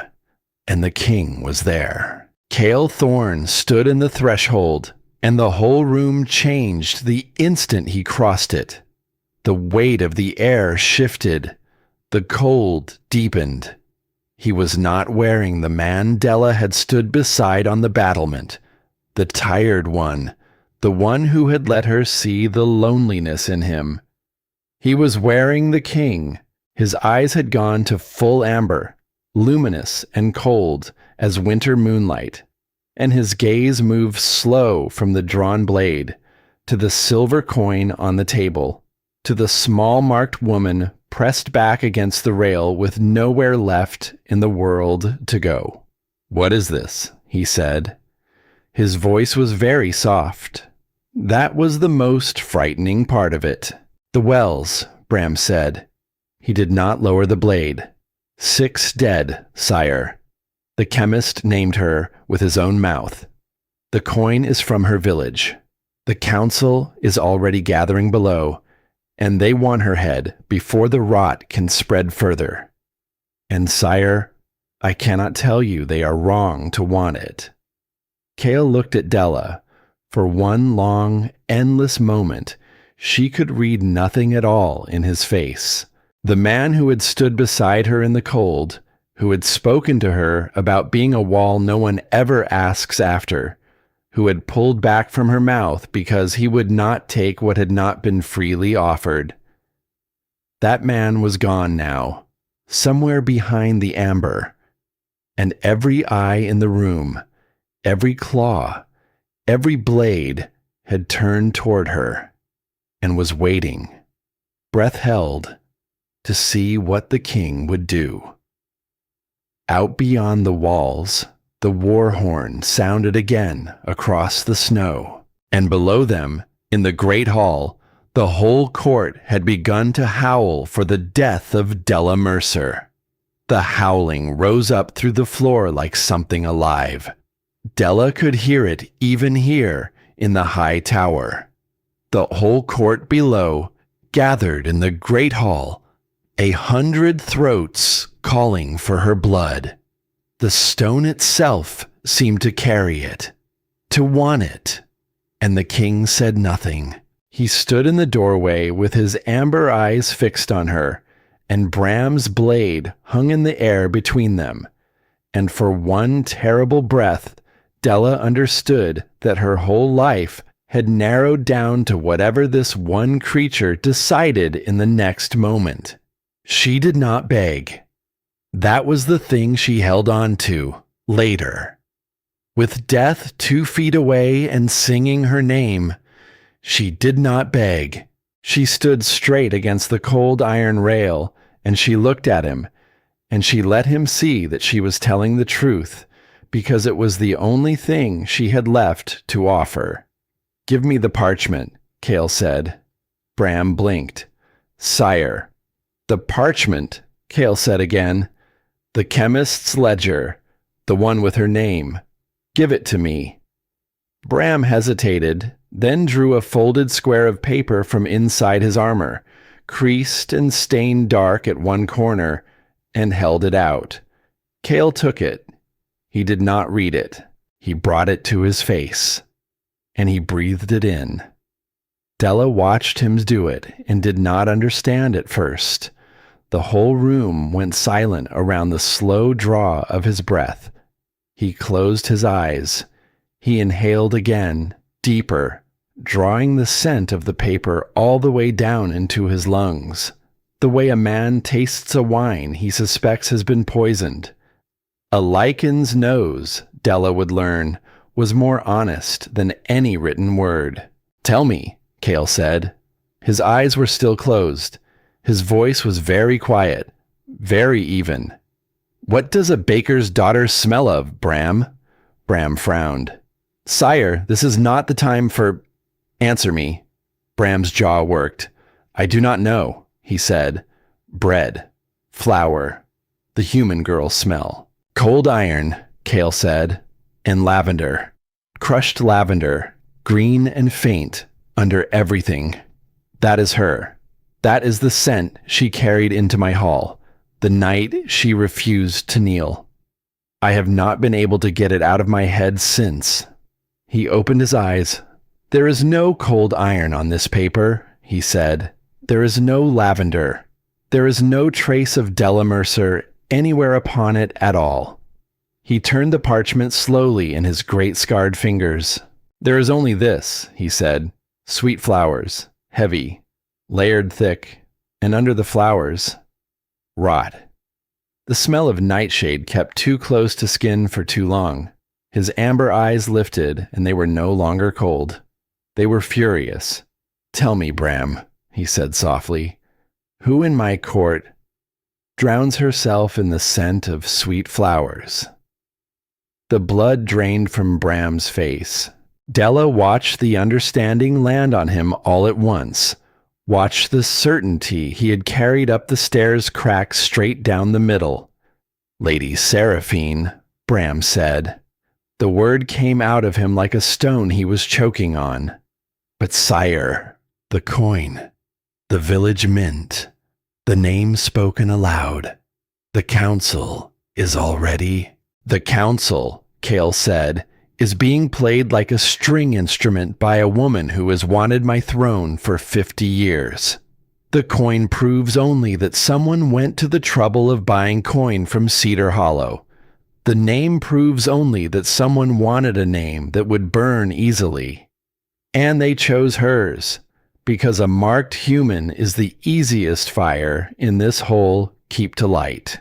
Speaker 1: and the king was there. Cale Thorne stood in the threshold, and the whole room changed the instant he crossed it. The weight of the air shifted. The cold deepened. He was not wearing the man Della had stood beside on the battlement, the tired one, the one who had let her see the loneliness in him. He was wearing the king. His eyes had gone to full amber, luminous and cold as winter moonlight, and his gaze moved slow from the drawn blade to the silver coin on the table, to the small marked woman pressed back against the rail with nowhere left in the world to go. "What is this?" he said. His voice was very soft. That was the most frightening part of it. The wells, Bram said. He did not lower the blade. 6 dead, sire. The chemist named her with his own mouth. The coin is from her village. The council is already gathering below, and they want her head before the rot can spread further. And sire, I cannot tell you they are wrong to want it. Cale looked at Della. For one long, endless moment, she could read nothing at all in his face. The man who had stood beside her in the cold, who had spoken to her about being a wall no one ever asks after, who had pulled back from her mouth because he would not take what had not been freely offered. That man was gone now, somewhere behind the amber, and every eye in the room, every claw, every blade had turned toward her and was waiting, breath held, to see what the king would do. Out beyond the walls, the war horn sounded again across the snow, and below them, in the great hall, the whole court had begun to howl for the death of Della Mercer. The howling rose up through the floor like something alive. Della could hear it even here in the high tower. The whole court below gathered in the great hall, 100 throats calling for her blood. The stone itself seemed to carry it, to want it, and the king said nothing. He stood in the doorway with his amber eyes fixed on her, and Bram's blade hung in the air between them, and for one terrible breath, Della understood that her whole life had narrowed down to whatever this one creature decided in the next moment. She did not beg. That was the thing she held on to later. With death 2 feet away and singing her name, she did not beg. She stood straight against the cold iron rail, and she looked at him, and she let him see that she was telling the truth, because it was the only thing she had left to offer. "Give me the parchment," Cale said. Bram blinked. "Sire." "The parchment," Cale said again. "The chemist's ledger, the one with her name. Give it to me." Bram hesitated, then drew a folded square of paper from inside his armor, creased and stained dark at one corner, and held it out. Cale took it. He did not read it. He brought it to his face, and he breathed it in. Della watched him do it and did not understand at first. The whole room went silent around the slow draw of his breath. He closed his eyes. He inhaled again, deeper, drawing the scent of the paper all the way down into his lungs, the way a man tastes a wine he suspects has been poisoned. A Lycan's nose, Della would learn, was more honest than any written word. "Tell me," Cale said. His eyes were still closed. His voice was very quiet, very even. "What does a baker's daughter smell of, Bram?" Bram frowned. "Sire, this is not the time for—" "Answer me." Bram's jaw worked. "I do not know," he said. "Bread. Flour. The human girl smell." "Cold iron," Cale said, "and lavender. Crushed lavender, green and faint, under everything. That is her. That is the scent she carried into my hall, the night she refused to kneel. I have not been able to get it out of my head since." He opened his eyes. "There is no cold iron on this paper," he said. "There is no lavender. There is no trace of Della Mercer anywhere upon it at all." He turned the parchment slowly in his great scarred fingers. "There is only this," he said. "Sweet flowers, heavy, layered thick, and under the flowers, rot." The smell of nightshade kept too close to skin for too long. His amber eyes lifted, and they were no longer cold. They were furious. "Tell me, Bram," he said softly, "who in my court drowns herself in the scent of sweet flowers?" The blood drained from Bram's face. Della watched the understanding land on him all at once, watched the certainty he had carried up the stairs crack straight down the middle. "Lady Seraphine," Bram said. The word came out of him like a stone he was choking on. "But sire, the coin, the village mint, the name spoken aloud. The council is already—" "The council," Cale said, "is being played like a string instrument by a woman who has wanted my throne for 50 years. The coin proves only that someone went to the trouble of buying coin from Cedar Hollow. The name proves only that someone wanted a name that would burn easily. And they chose hers, because a marked human is the easiest fire in this whole keep to light."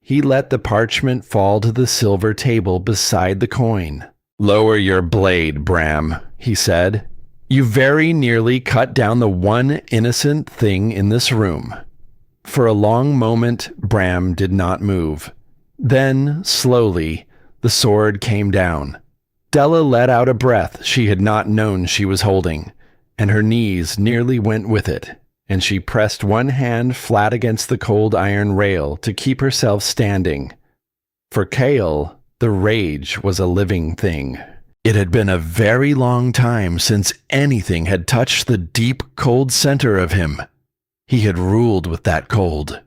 Speaker 1: He let the parchment fall to the silver table beside the coin. "Lower your blade, Bram," he said. "You very nearly cut down the one innocent thing in this room." For a long moment, Bram did not move. Then, slowly, the sword came down. Della let out a breath she had not known she was holding, and her knees nearly went with it, and she pressed one hand flat against the cold iron rail to keep herself standing. For Cale, the rage was a living thing. It had been a very long time since anything had touched the deep, cold center of him. He had ruled with that cold.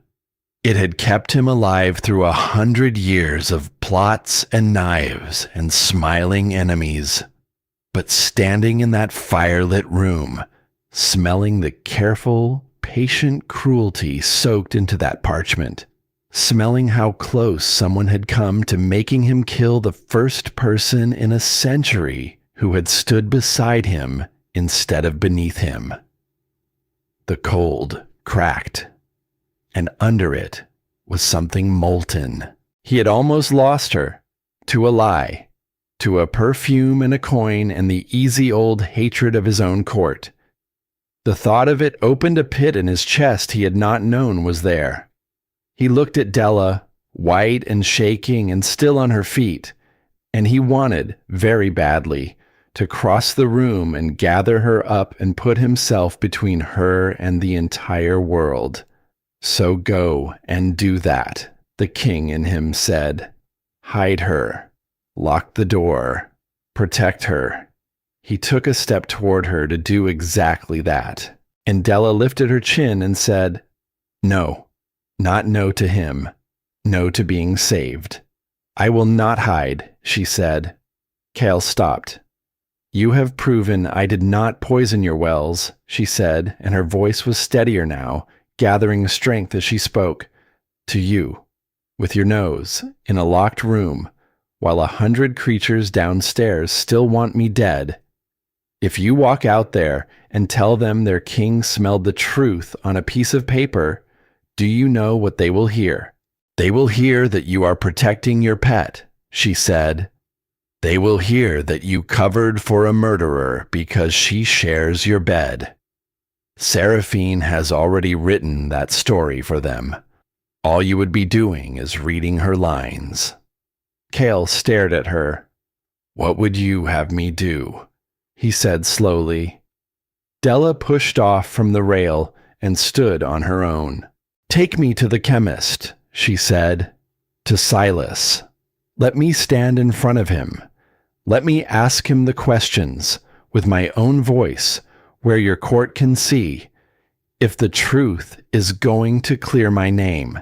Speaker 1: It had kept him alive through 100 years of plots and knives and smiling enemies. But standing in that firelit room, smelling the careful, patient cruelty soaked into that parchment, smelling how close someone had come to making him kill the first person in a century who had stood beside him instead of beneath him. The cold cracked, and under it was something molten. He had almost lost her, to a lie, to a perfume and a coin and the easy old hatred of his own court. The thought of it opened a pit in his chest he had not known was there. He looked at Della, white and shaking and still on her feet, and he wanted, very badly, to cross the room and gather her up and put himself between her and the entire world. "So go and do that," the king in him said. "Hide her. Lock the door. Protect her." He took a step toward her to do exactly that, and Della lifted her chin and said, "No, not no to him. No to being saved." "I will not hide," she said. Cale stopped. "You have proven I did not poison your wells," she said, and her voice was steadier now, gathering strength as she spoke. "To you, with your nose, in a locked room, while 100 creatures downstairs still want me dead. If you walk out there and tell them their king smelled the truth on a piece of paper, do you know what they will hear? They will hear that you are protecting your pet," she said. "They will hear that you covered for a murderer because she shares your bed. Seraphine has already written that story for them. All you would be doing is reading her lines." Cale stared at her. "What would you have me do?" he said slowly. Della pushed off from the rail and stood on her own. "Take me to the chemist," she said, "to Silas. Let me stand in front of him. Let me ask him the questions, with my own voice, where your court can see. If the truth is going to clear my name,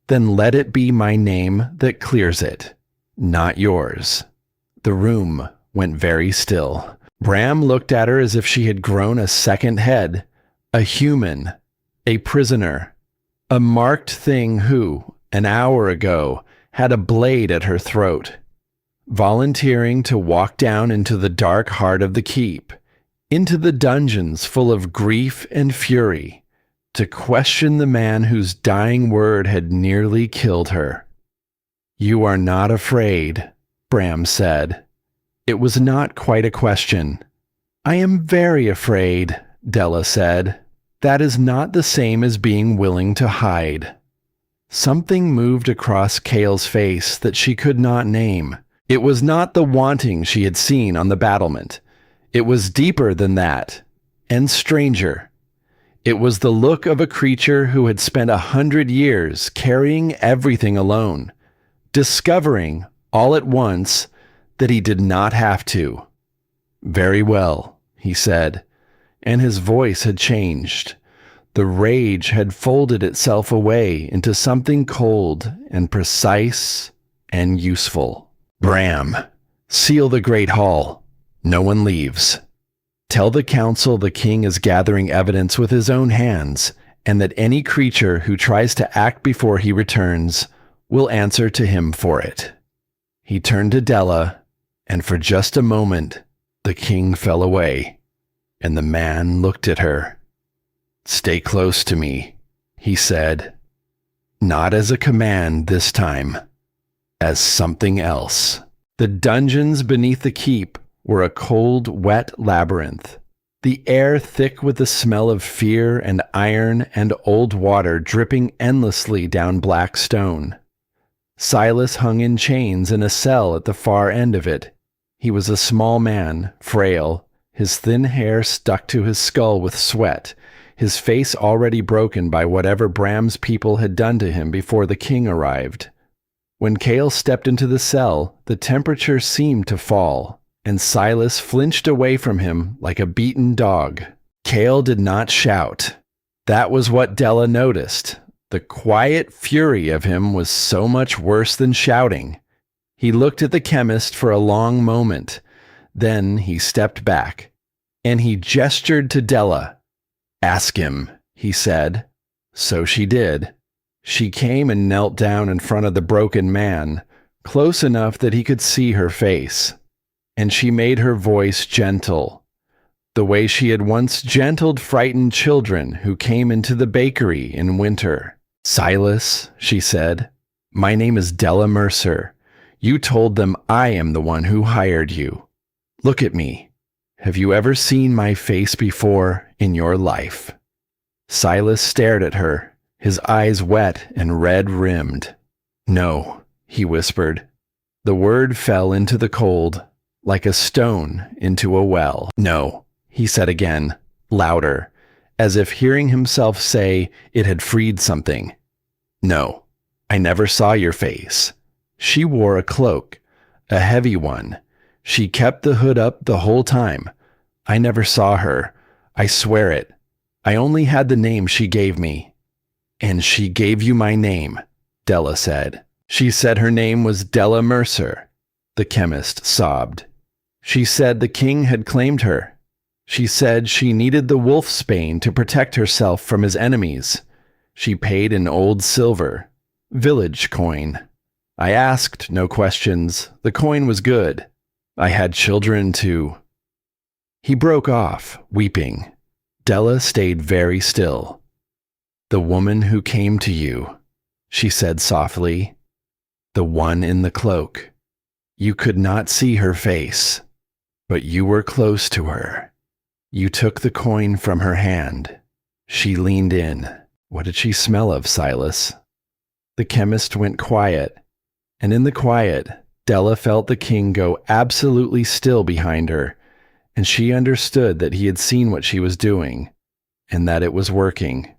Speaker 1: then let it be my name that clears it, not yours." The room went very still. Bram looked at her as if she had grown a second head, a human, a prisoner, a marked thing who, an hour ago, had a blade at her throat, volunteering to walk down into the dark heart of the keep, into the dungeons full of grief and fury, to question the man whose dying word had nearly killed her. "You are not afraid," Bram said. It was not quite a question. "I am very afraid," Della said. "That is not the same as being willing to hide." Something moved across Cale's face that she could not name. It was not the wanting she had seen on the battlement. It was deeper than that, and stranger. It was the look of a creature who had spent 100 years carrying everything alone, discovering all at once that he did not have to. "Very well," he said, and his voice had changed. The rage had folded itself away into something cold and precise and useful. "Bram, seal the great hall. No one leaves. Tell the council the king is gathering evidence with his own hands, and that any creature who tries to act before he returns will answer to him for it." He turned to Della, and for just a moment, the king fell away, and the man looked at her. "Stay close to me," he said, not as a command this time, as something else. The dungeons beneath the keep were a cold, wet labyrinth, the air thick with the smell of fear and iron and old water dripping endlessly down black stone. Silas hung in chains in a cell at the far end of it. He was a small man, frail, his thin hair stuck to his skull with sweat, his face already broken by whatever Bram's people had done to him before the king arrived. When Cale stepped into the cell, the temperature seemed to fall, and Silas flinched away from him like a beaten dog. Cale did not shout. That was what Della noticed. The quiet fury of him was so much worse than shouting. He looked at the chemist for a long moment. Then he stepped back, and he gestured to Della. "Ask him," he said. So she did. She came and knelt down in front of the broken man, close enough that he could see her face. And she made her voice gentle, the way she had once gentled frightened children who came into the bakery in winter. "Silas," she said, "my name is Della Mercer. You told them I am the one who hired you. Look at me. Have you ever seen my face before in your life?" Silas stared at her, his eyes wet and red-rimmed. "No," he whispered. The word fell into the cold, like a stone into a well. "No," he said again, louder, as if hearing himself say it had freed something. "No, I never saw your face. She wore a cloak, a heavy one. She kept the hood up the whole time. I never saw her. I swear it. I only had the name she gave me." "And she gave you my name," Della said. "She said her name was Della Mercer," the chemist sobbed. "She said the king had claimed her. She said she needed the wolfsbane to protect herself from his enemies. She paid in old silver, village coin. I asked no questions. The coin was good. I had children too." He broke off, weeping. Della stayed very still. "The woman who came to you," she said softly. "The one in the cloak. You could not see her face, but you were close to her. You took the coin from her hand. She leaned in." "What did she smell of, Silas?" The chemist went quiet, and in the quiet, Della felt the king go absolutely still behind her, and she understood that he had seen what she was doing, and that it was working.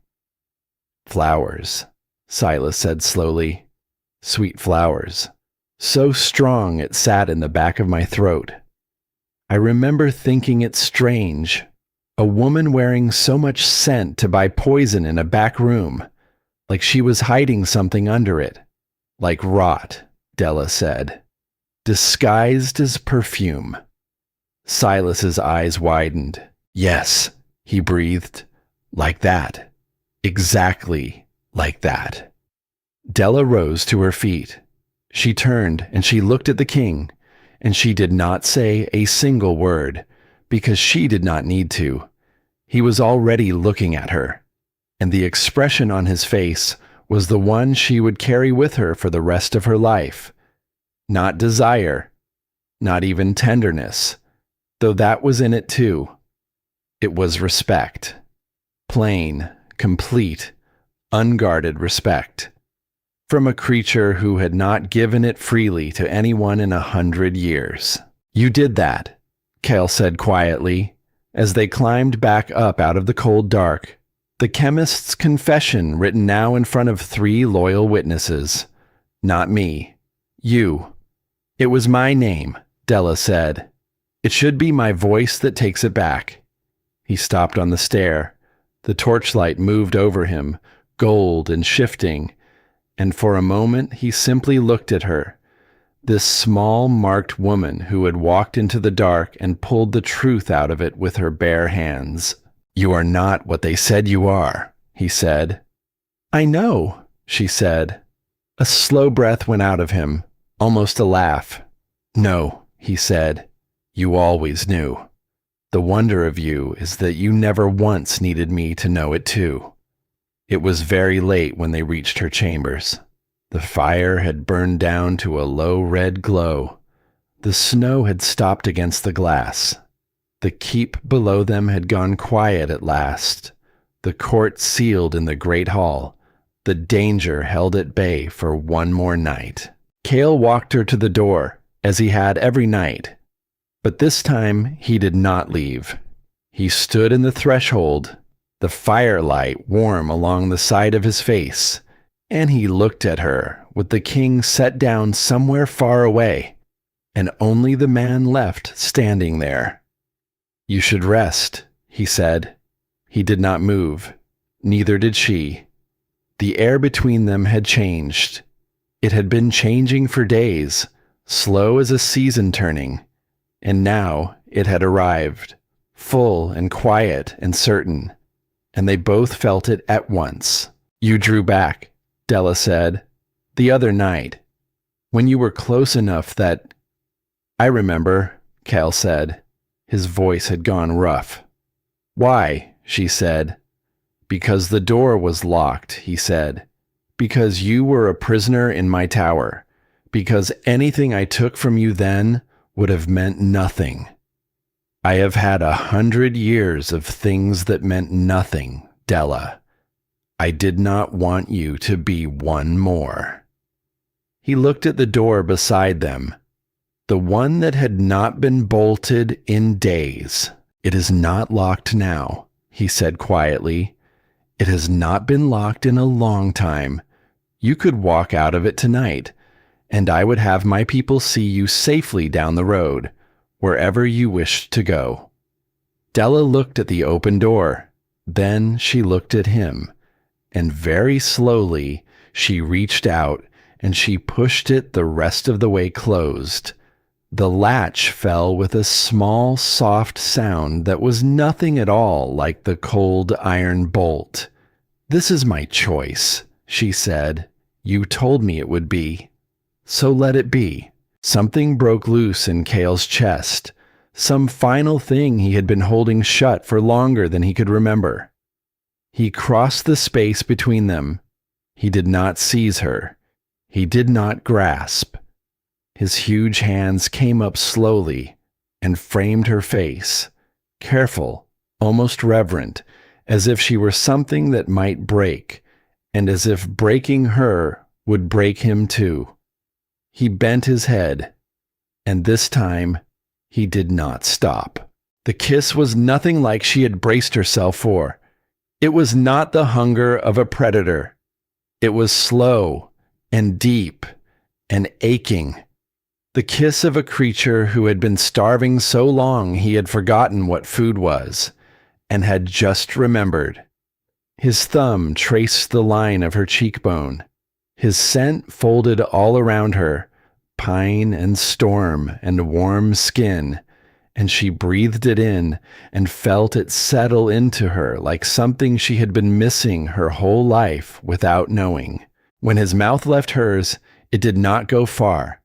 Speaker 1: "Flowers," Silas said slowly. "Sweet flowers. So strong it sat in the back of my throat. I remember thinking it strange. A woman wearing so much scent to buy poison in a back room, like she was hiding something under it. Like rot," Della said. "Disguised as perfume." Silas's eyes widened. "Yes," he breathed. "Like that. Exactly like that." Della rose to her feet. She turned and she looked at the king, and she did not say a single word, because she did not need to. He was already looking at her, and the expression on his face was the one she would carry with her for the rest of her life. Not desire, not even tenderness, though that was in it too. It was respect. Plain, complete, unguarded respect. from a creature who had not given it freely to anyone in 100 years. "You did that," Cale said quietly, as they climbed back up out of the cold dark. The chemist's confession written now in front of 3 loyal witnesses. "Not me. You." "It was my name," Della said. "It should be my voice that takes it back." He stopped on the stair. The torchlight moved over him, gold and shifting, and for a moment he simply looked at her, this small, marked woman who had walked into the dark and pulled the truth out of it with her bare hands. "You are not what they said you are," he said. "I know," she said. A slow breath went out of him, almost a laugh. "No," he said. "You always knew. The wonder of you is that you never once needed me to know it too." It was very late when they reached her chambers. The fire had burned down to a low red glow. The snow had stopped against the glass. The keep below them had gone quiet at last. The court sealed in the great hall. The danger held at bay for one more night. Cale walked her to the door, as he had every night. But this time he did not leave. He stood in the threshold, the firelight warm along the side of his face, and he looked at her with the king set down somewhere far away, and only the man left standing there. "You should rest," he said. He did not move. Neither did she. The air between them had changed. It had been changing for days, slow as a season turning, and now it had arrived, full and quiet and certain, and they both felt it at once. "You drew back," Della said, "the other night, when you were close enough that—" "I remember," Cale said. His voice had gone rough. "Why?" she said. "Because the door was locked," he said. "Because you were a prisoner in my tower. Because anything I took from you then would have meant nothing. I have had 100 years of things that meant nothing, Della. I did not want you to be one more." He looked at the door beside them, the one that had not been bolted in days. "It is not locked now," he said quietly. "It has not been locked in a long time. You could walk out of it tonight, and I would have my people see you safely down the road, wherever you wished to go." Della looked at the open door. Then she looked at him, and very slowly she reached out and she pushed it the rest of the way closed. The latch fell with a small, soft sound that was nothing at all like the cold iron bolt. "This is my choice," she said. "You told me it would be. So let it be." Something broke loose in Cale's chest, some final thing he had been holding shut for longer than he could remember. He crossed the space between them. He did not seize her. He did not grasp. His huge hands came up slowly and framed her face, careful, almost reverent, as if she were something that might break, and as if breaking her would break him too. He bent his head, and this time he did not stop. The kiss was nothing like she had braced herself for. It was not the hunger of a predator. It was slow and deep and aching. The kiss of a creature who had been starving so long he had forgotten what food was, and had just remembered. His thumb traced the line of her cheekbone. His scent folded all around her, pine and storm and warm skin, and she breathed it in and felt it settle into her like something she had been missing her whole life without knowing. When his mouth left hers, it did not go far.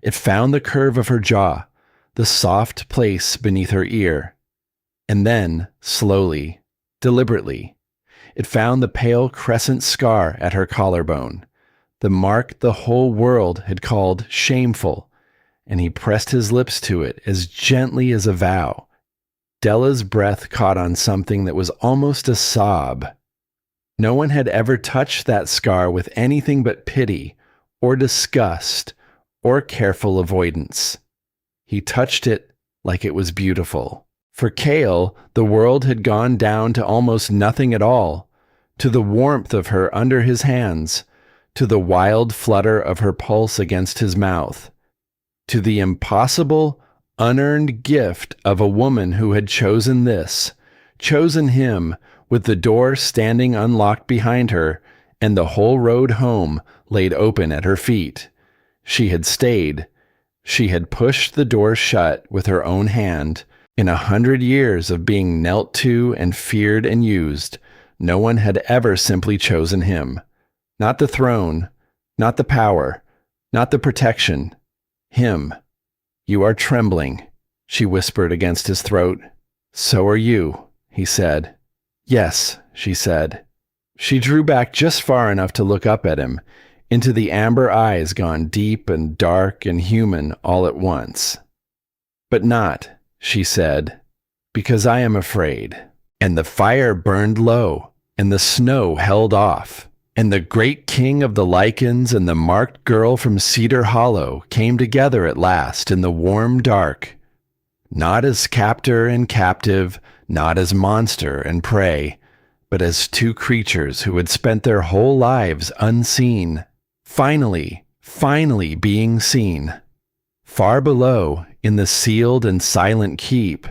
Speaker 1: It found the curve of her jaw, the soft place beneath her ear. And then, slowly, deliberately, it found the pale crescent scar at her collarbone, the mark the whole world had called shameful, and he pressed his lips to it as gently as a vow. Della's breath caught on something that was almost a sob. No one had ever touched that scar with anything but pity, or disgust, or careful avoidance. He touched it like it was beautiful. For Cale, the world had gone down to almost nothing at all, to the warmth of her under his hands, to the wild flutter of her pulse against his mouth, to the impossible, unearned gift of a woman who had chosen this, chosen him, with the door standing unlocked behind her and the whole road home laid open at her feet. She had stayed. She had pushed the door shut with her own hand. In 100 years of being knelt to and feared and used, no one had ever simply chosen him. Not the throne, not the power, not the protection. Him. "You are trembling," she whispered against his throat. "So are you," he said. "Yes," she said. She drew back just far enough to look up at him, into the amber eyes gone deep and dark and human all at once. "But not," she said, "because I am afraid." And the fire burned low, and the snow held off, and the great king of the Lycans and the marked girl from Cedar Hollow came together at last in the warm dark, not as captor and captive, not as monster and prey, but as two creatures who had spent their whole lives unseen, finally being seen. Far below, in the sealed and silent keep,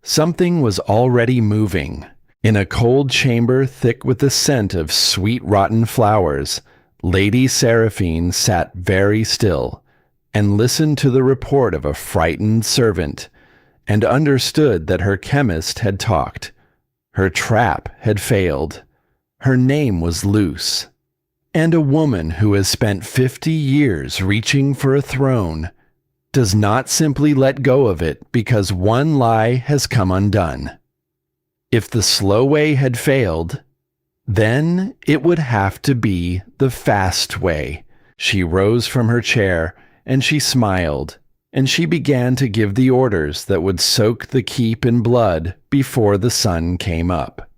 Speaker 1: something was already moving. In a cold chamber thick with the scent of sweet rotten flowers, Lady Seraphine sat very still, and listened to the report of a frightened servant, and understood that her chemist had talked. Her trap had failed. Her name was Luce. And a woman who has spent 50 years reaching for a throne does not simply let go of it because one lie has come undone. If the slow way had failed, then it would have to be the fast way. She rose from her chair, and she smiled, and she began to give the orders that would soak the keep in blood before the sun came up.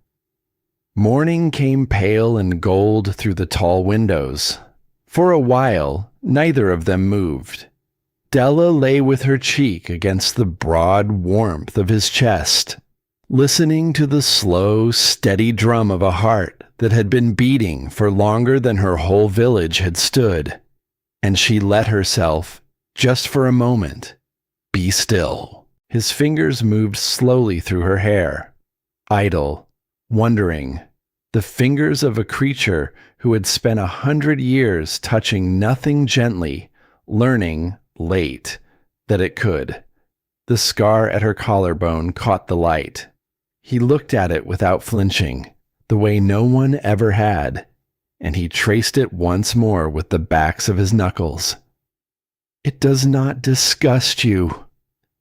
Speaker 1: Morning came pale and gold through the tall windows. For a while, neither of them moved. Della lay with her cheek against the broad warmth of his chest, listening to the slow, steady drum of a heart that had been beating for longer than her whole village had stood. And she let herself, just for a moment, be still. His fingers moved slowly through her hair, idle, wondering, the fingers of a creature who had spent 100 years touching nothing gently, learning, late, that it could. The scar at her collarbone caught the light. He looked at it without flinching, the way no one ever had, and he traced it once more with the backs of his knuckles. "It does not disgust you,"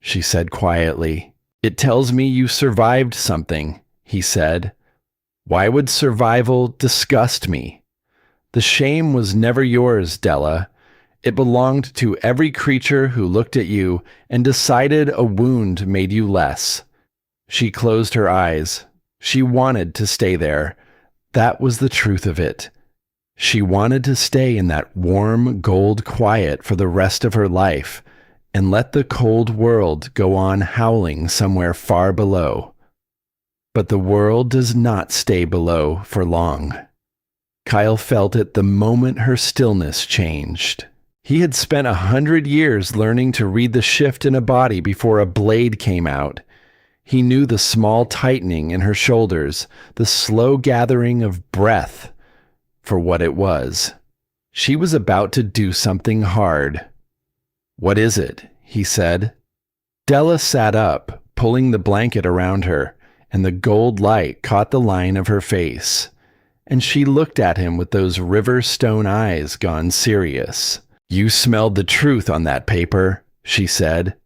Speaker 1: she said quietly. "It tells me you survived something," he said. "Why would survival disgust me? The shame was never yours, Della. It belonged to every creature who looked at you and decided a wound made you less." She closed her eyes. She wanted to stay there. That was the truth of it. She wanted to stay in that warm gold quiet for the rest of her life and let the cold world go on howling somewhere far below. But the world does not stay below for long. Kyle felt it the moment her stillness changed. He had spent 100 years learning to read the shift in a body before a blade came out. He knew the small tightening in her shoulders, the slow gathering of breath, for what it was. She was about to do something hard. "What is it?" he said. Della sat up, pulling the blanket around her, and the gold light caught the line of her face, and she looked at him with those river stone eyes gone serious. "You smelled the truth on that paper," she said.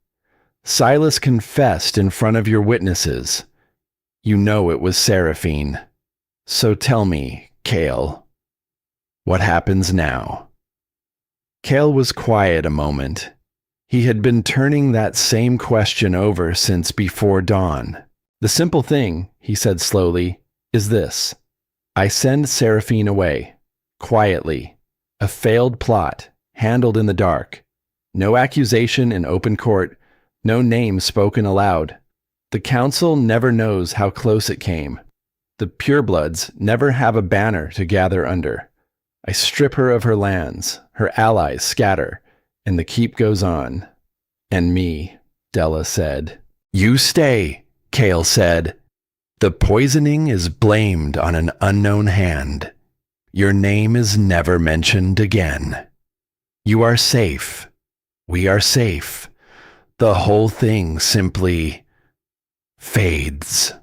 Speaker 1: "Silas confessed in front of your witnesses. You know it was Seraphine. So tell me, Cale, what happens now?" Cale was quiet a moment. He had been turning that same question over since before dawn. "The simple thing," he said slowly, "is this. I send Seraphine away, quietly, a failed plot, handled in the dark. No accusation in open court, no name spoken aloud. The council never knows how close it came. The purebloods never have a banner to gather under. I strip her of her lands, her allies scatter, and the keep goes on. And me, Della said. You stay, Kale said. The poisoning is blamed on an unknown hand. Your name is never mentioned again. You are safe. We are safe. The whole thing simply fades.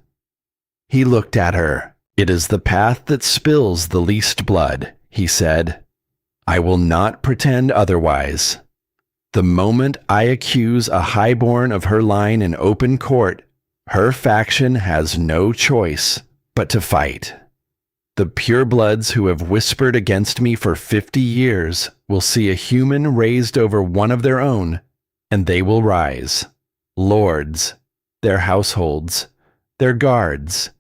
Speaker 1: He looked at her. It is the path that spills the least blood, he said. I will not pretend otherwise. The moment I accuse a highborn of her line in open court, her faction has no choice but to fight. The purebloods who have whispered against me for 50 years will see a human raised over one of their own, and they will rise. Lords, their households, their guards.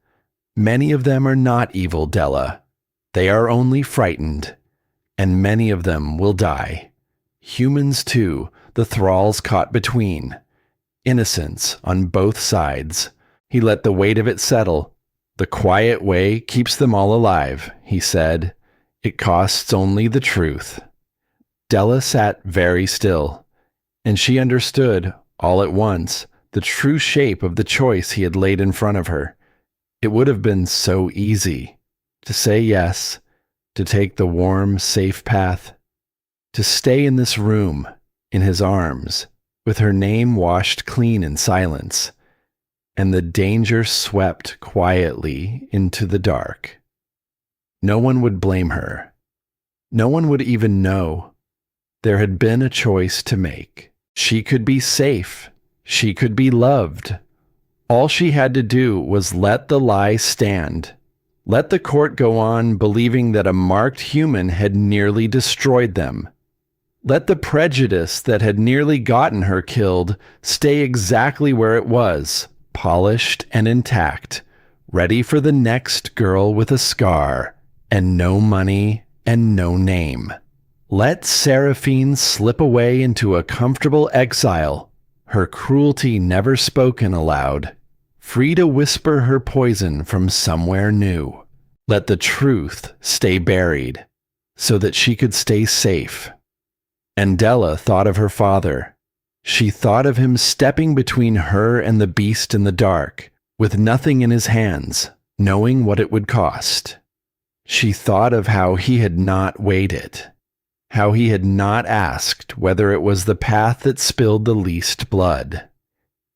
Speaker 1: Many of them are not evil, Della. They are only frightened, and many of them will die. Humans too, the thralls caught between. Innocence on both sides. He let the weight of it settle. The quiet way keeps them all alive, he said. It costs only the truth. Della sat very still, and she understood, all at once, the true shape of the choice he had laid in front of her. It would have been so easy to say yes, to take the warm, safe path, to stay in this room, in his arms, with her name washed clean in silence, and the danger swept quietly into the dark. No one would blame her. No one would even know. There had been a choice to make. She could be safe. She could be loved. All she had to do was let the lie stand. Let the court go on believing that a marked human had nearly destroyed them. Let the prejudice that had nearly gotten her killed stay exactly where it was, polished and intact, ready for the next girl with a scar, and no money and no name. Let Seraphine slip away into a comfortable exile, her cruelty never spoken aloud, free to whisper her poison from somewhere new. Let the truth stay buried, so that she could stay safe. And Della thought of her father. She thought of him stepping between her and the beast in the dark, with nothing in his hands, knowing what it would cost. She thought of how he had not weighed it, how he had not asked whether it was the path that spilled the least blood.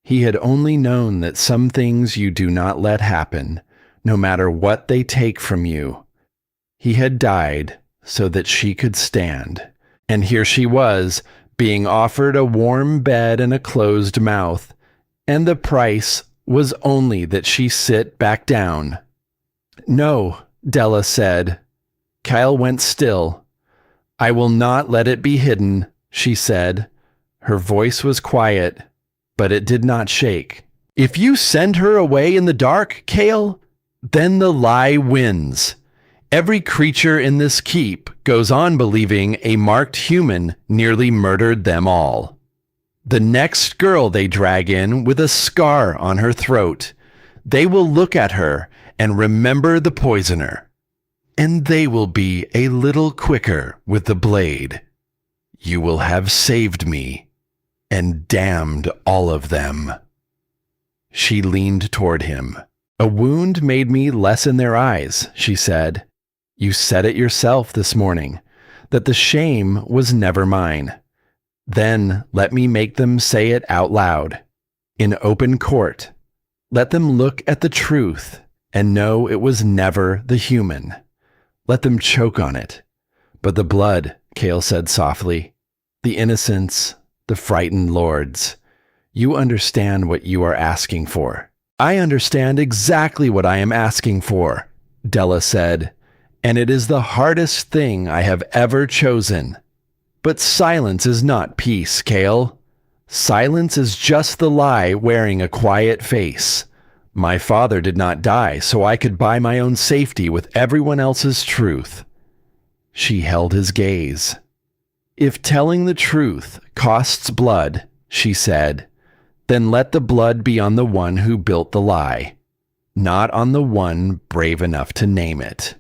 Speaker 1: He had only known that some things you do not let happen, no matter what they take from you. He had died so that she could stand, and here she was, being offered a warm bed and a closed mouth, and the price was only that she sit back down. No, Della said. Kyle went still. I will not let it be hidden, she said. Her voice was quiet, but it did not shake. If you send her away in the dark, Kale, then the lie wins. Every creature in this keep goes on believing a marked human nearly murdered them all. The next girl they drag in with a scar on her throat, they will look at her and remember the poisoner. And they will be a little quicker with the blade. You will have saved me and damned all of them. She leaned toward him. A wound made me lessen their eyes, she said. You said it yourself this morning, that the shame was never mine. Then let me make them say it out loud, in open court. Let them look at the truth and know it was never the human. Let them choke on it. But the blood, Kale said softly, the innocents, the frightened lords, you understand what you are asking for. I understand exactly what I am asking for, Della said. And it is the hardest thing I have ever chosen. But silence is not peace, Kale. Silence is just the lie wearing a quiet face. My father did not die so I could buy my own safety with everyone else's truth. She held his gaze. If telling the truth costs blood, she said, then let the blood be on the one who built the lie, not on the one brave enough to name it.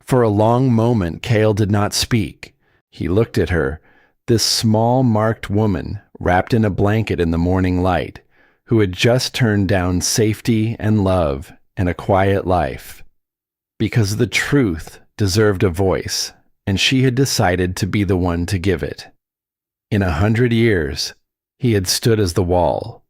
Speaker 1: For a long moment, Cale did not speak. He looked at her, this small, marked woman, wrapped in a blanket in the morning light, who had just turned down safety and love and a quiet life. Because the truth deserved a voice, and she had decided to be the one to give it. In 100 years, he had stood as the wall.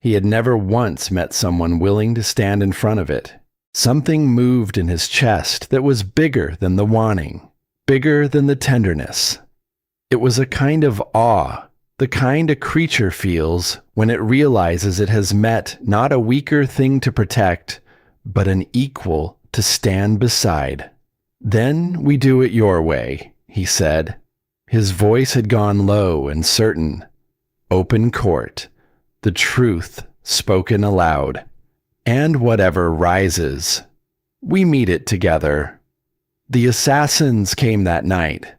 Speaker 1: He had never once met someone willing to stand in front of it. Something moved in his chest that was bigger than the wanting, bigger than the tenderness. It was a kind of awe, the kind a creature feels when it realizes it has met not a weaker thing to protect, but an equal to stand beside. Then we do it your way, he said. His voice had gone low and certain. Open court, the truth spoken aloud. And whatever rises, we meet it together. The assassins came that night.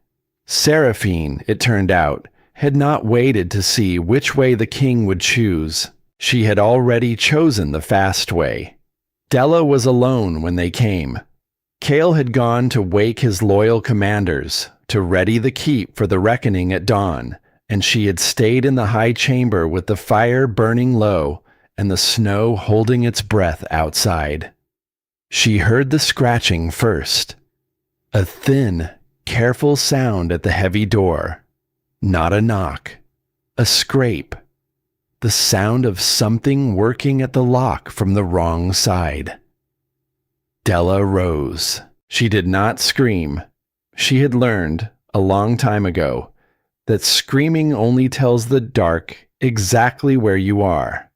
Speaker 1: Seraphine, it turned out, had not waited to see which way the king would choose. She had already chosen the fast way. Della was alone when they came. Cale had gone to wake his loyal commanders, to ready the keep for the reckoning at dawn, and she had stayed in the high chamber with the fire burning low and the snow holding its breath outside. She heard the scratching first. A thin, careful sound at the heavy door. Not a knock. A scrape. The sound of something working at the lock from the wrong side. Della rose. She did not scream. She had learned, a long time ago, that screaming only tells the dark exactly where you are.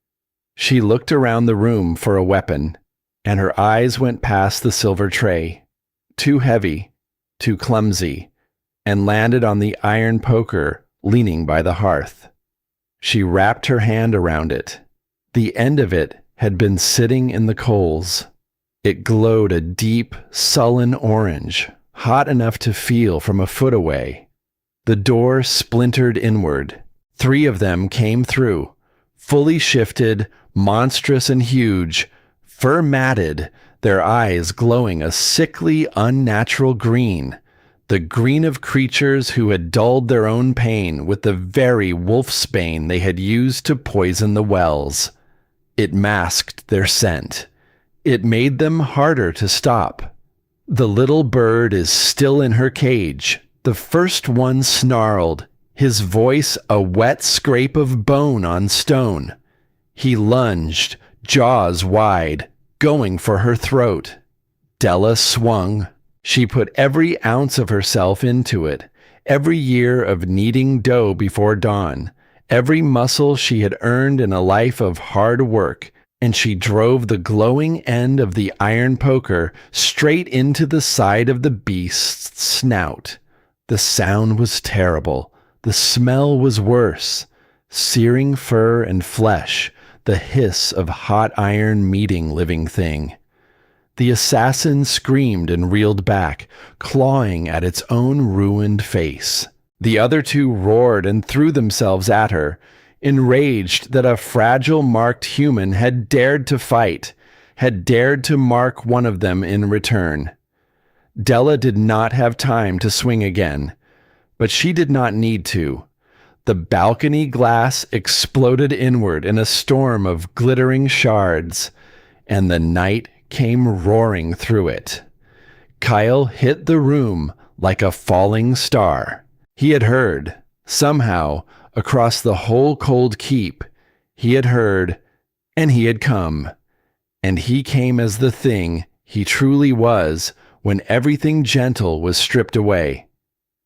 Speaker 1: She looked around the room for a weapon, and her eyes went past the silver tray, too heavy, too clumsy, and landed on the iron poker leaning by the hearth. She wrapped her hand around it. The end of it had been sitting in the coals. It glowed a deep, sullen orange, hot enough to feel from a foot away. The door splintered inward. 3 of them came through, fully shifted, monstrous and huge, fur-matted, their eyes glowing a sickly, unnatural green, the green of creatures who had dulled their own pain with the very wolfsbane they had used to poison the wells. It masked their scent. It made them harder to stop. The little bird is still in her cage. The first one snarled, his voice a wet scrape of bone on stone. He lunged, jaws wide, going for her throat. Della swung. She put every ounce of herself into it, every year of kneading dough before dawn, every muscle she had earned in a life of hard work, and she drove the glowing end of the iron poker straight into the side of the beast's snout. The sound was terrible. The smell was worse. Searing fur and flesh, the hiss of hot iron meeting living thing. The assassin screamed and reeled back, clawing at its own ruined face. The other 2 roared and threw themselves at her, enraged that a fragile marked human had dared to fight, had dared to mark one of them in return. Della did not have time to swing again, but she did not need to. The balcony glass exploded inward in a storm of glittering shards, and the night came roaring through it. Kyle hit the room like a falling star. He had heard, somehow, across the whole cold keep, he had heard, and he had come. And he came as the thing he truly was when everything gentle was stripped away.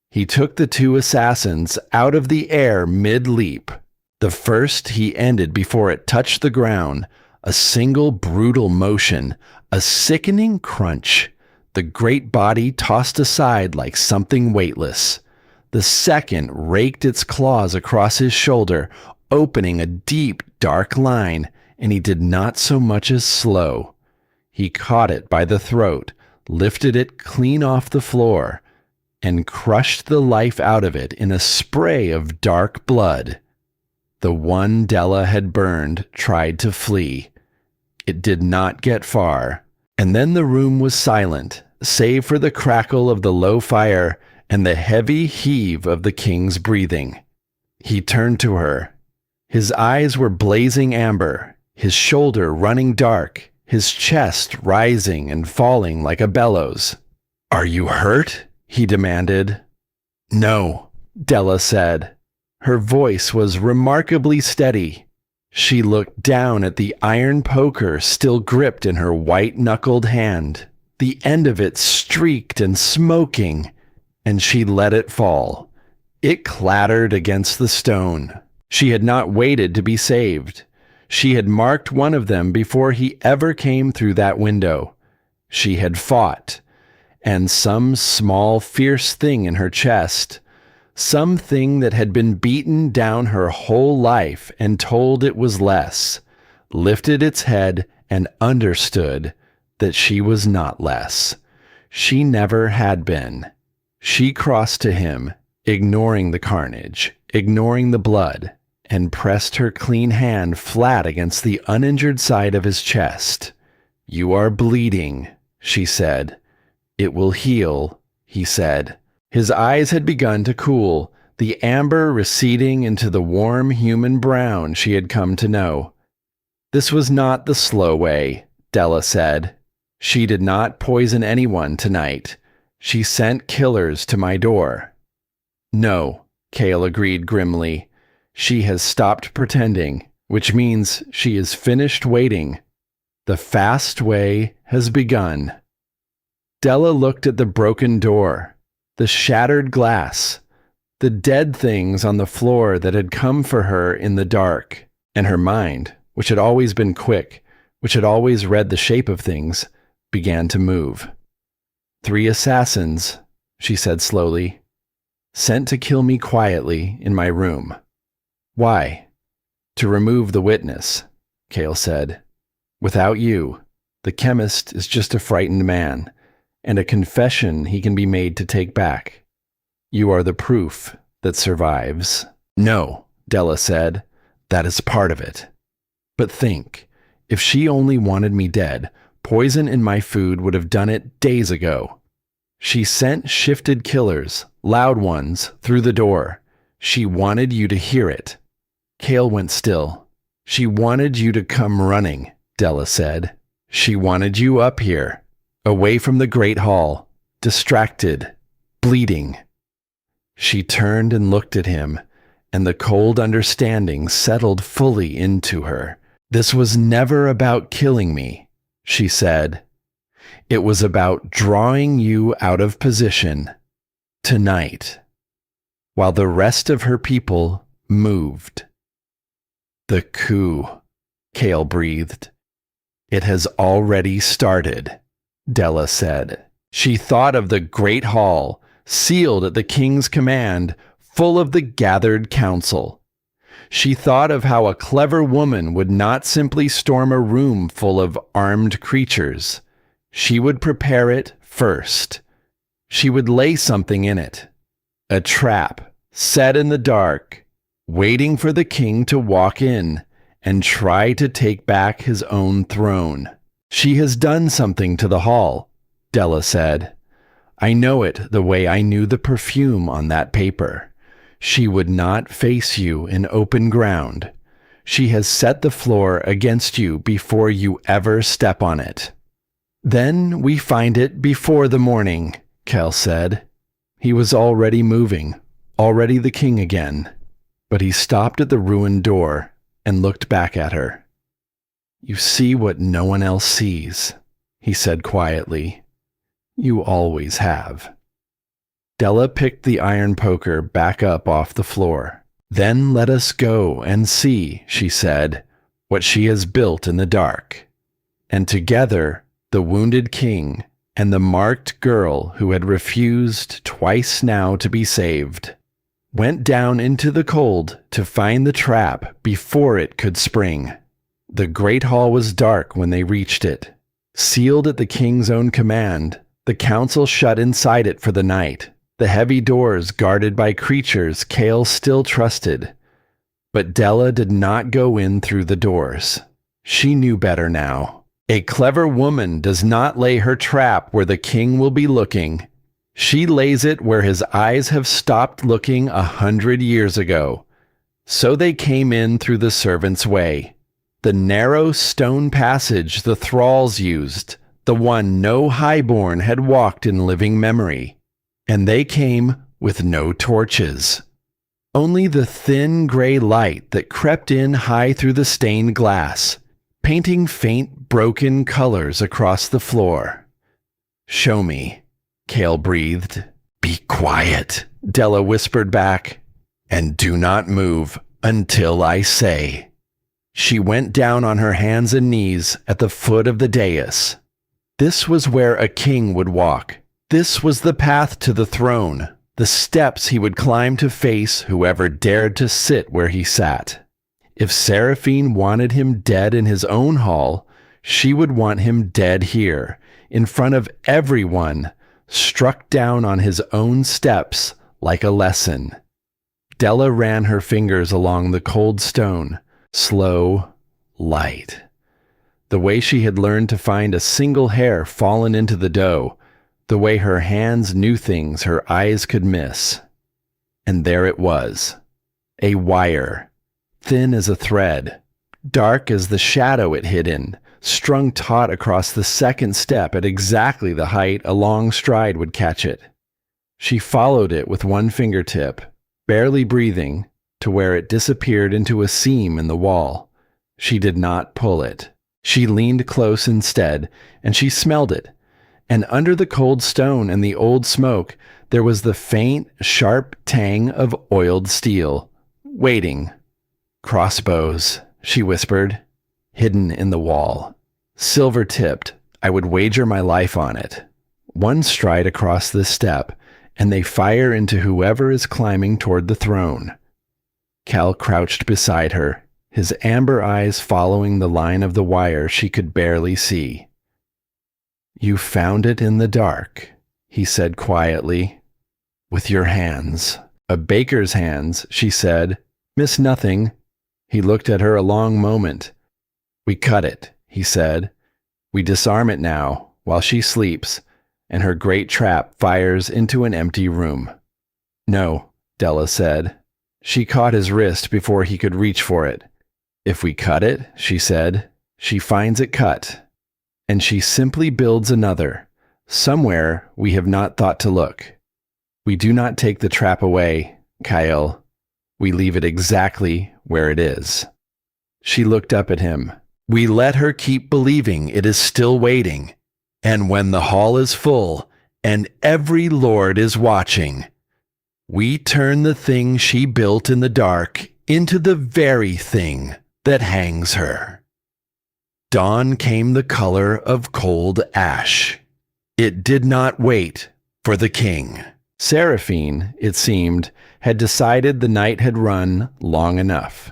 Speaker 1: He took the 2 assassins out of the air mid-leap. The first he ended before it touched the ground, a single brutal motion, a sickening crunch. The great body tossed aside like something weightless. The second raked its claws across his shoulder, opening a deep, dark line, and he did not so much as slow. He caught it by the throat, lifted it clean off the floor, and crushed the life out of it in a spray of dark blood. The one Della had burned tried to flee. It did not get far, and then the room was silent, save for the crackle of the low fire and the heavy heave of the king's breathing. He turned to her. His eyes were blazing amber, his shoulder running dark, his chest rising and falling like a bellows. "Are you hurt?" he demanded. "No," Della said. Her voice was remarkably steady. She looked down at the iron poker still gripped in her white-knuckled hand, the end of it streaked and smoking, and she let it fall. It clattered against the stone. She had not waited to be saved. She had marked one of them before he ever came through that window. She had fought, and some small, fierce thing in her chest, something that had been beaten down her whole life and told it was less, lifted its head and understood that she was not less. She never had been. She crossed to him, ignoring the carnage, ignoring the blood, and pressed her clean hand flat against the uninjured side of his chest. "You are bleeding," she said. "It will heal," he said. His eyes had begun to cool, the amber receding into the warm human brown she had come to know. "This was not the slow way," Della said. "She did not poison anyone tonight. She sent killers to my door." "No," Cale agreed grimly. "She has stopped pretending, which means she is finished waiting. The fast way has begun." Della looked at the broken door, the shattered glass, the dead things on the floor that had come for her in the dark, and her mind, which had always been quick, which had always read the shape of things, began to move. "3 assassins," she said slowly, "sent to kill me quietly in my room." "Why?" "To remove the witness," Cale said. "Without you, the chemist is just a frightened man, and a confession he can be made to take back. You are the proof that survives." "No," Della said. "That is part of it. But think, if she only wanted me dead, poison in my food would have done it days ago. She sent shifted killers, loud ones, through the door. She wanted you to hear it." Cale went still. "She wanted you to come running," Della said. "She wanted you up here, away from the Great Hall, distracted, bleeding." She turned and looked at him, and the cold understanding settled fully into her. "This was never about killing me," she said. "It was about drawing you out of position, tonight," while the rest of her people moved. "The coup," Cale breathed. "It has already started," Della said. She thought of the great hall, sealed at the king's command, full of the gathered council. She thought of how a clever woman would not simply storm a room full of armed creatures. She would prepare it first. She would lay something in it. A trap, set in the dark, waiting for the king to walk in and try to take back his own throne. "She has done something to the hall," Della said. "I know it the way I knew the perfume on that paper. She would not face you in open ground. She has set the floor against you before you ever step on it." "Then we find it before the morning," Cale said. He was already moving, already the king again, but he stopped at the ruined door and looked back at her. "You see what no one else sees," he said quietly. "You always have." Della picked the iron poker back up off the floor. "Then let us go and see," she said, "what she has built in the dark." And together, the wounded king and the marked girl who had refused twice now to be saved went down into the cold to find the trap before it could spring. The great hall was dark when they reached it. Sealed at the king's own command, the council shut inside it for the night, the heavy doors guarded by creatures Kale still trusted. But Della did not go in through the doors. She knew better now. A clever woman does not lay her trap where the king will be looking. She lays it where his eyes have stopped looking 100 years ago. So they came in through the servants' way. The narrow stone passage the thralls used, the one no highborn had walked in living memory. And they came with no torches. Only the thin gray light that crept in high through the stained glass, painting faint broken colors across the floor. "Show me," Kale breathed. "Be quiet," Della whispered back. "And do not move until I say." She went down on her hands and knees at the foot of the dais. This was where a king would walk. This was the path to the throne, the steps he would climb to face whoever dared to sit where he sat. If Seraphine wanted him dead in his own hall, she would want him dead here, in front of everyone, struck down on his own steps like a lesson. Della ran her fingers along the cold stone, slow, light. The way she had learned to find a single hair fallen into the dough, the way her hands knew things her eyes could miss. And there it was, a wire, thin as a thread, dark as the shadow it hid in, strung taut across the second step at exactly the height a long stride would catch it. She followed it with one fingertip, barely breathing, to where it disappeared into a seam in the wall. She did not pull it. She leaned close instead, and she smelled it. And under the cold stone and the old smoke, there was the faint, sharp tang of oiled steel, waiting. "Crossbows," she whispered, "hidden in the wall. Silver-tipped, I would wager my life on it. One stride across this step, and they fire into whoever is climbing toward the throne." Cal crouched beside her, his amber eyes following the line of the wire she could barely see. "You found it in the dark," he said quietly. "With your hands." "A baker's hands," she said. "Miss nothing." He looked at her a long moment. "We cut it," he said. "We disarm it now, while she sleeps, and her great trap fires into an empty room." "No," Della said. She caught his wrist before he could reach for it. "If we cut it," she said, "she finds it cut. And she simply builds another, somewhere we have not thought to look. We do not take the trap away, Kyle. We leave it exactly where it is." She looked up at him. "We let her keep believing it is still waiting. And when the hall is full, and every lord is watching, we turn the thing she built in the dark into the very thing that hangs her." Dawn came the color of cold ash. It did not wait for the king. Seraphine, it seemed, had decided the night had run long enough.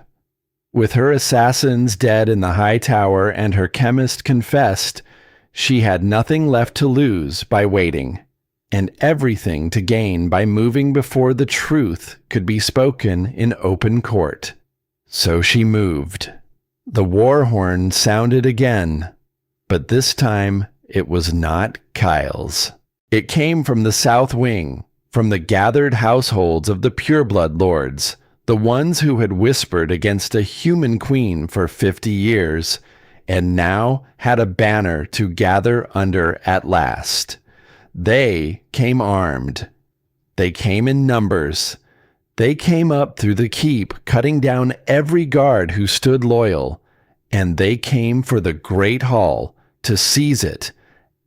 Speaker 1: With her assassins dead in the high tower and her chemist confessed, she had nothing left to lose by waiting, and everything to gain by moving before the truth could be spoken in open court. So she moved. The war horn sounded again, but this time it was not Kyle's. It came from the south wing, from the gathered households of the pureblood lords, the ones who had whispered against a human queen for 50 years, and now had a banner to gather under at last. They came armed. They came in numbers. They came up through the keep, cutting down every guard who stood loyal, and they came for the great hall to seize it,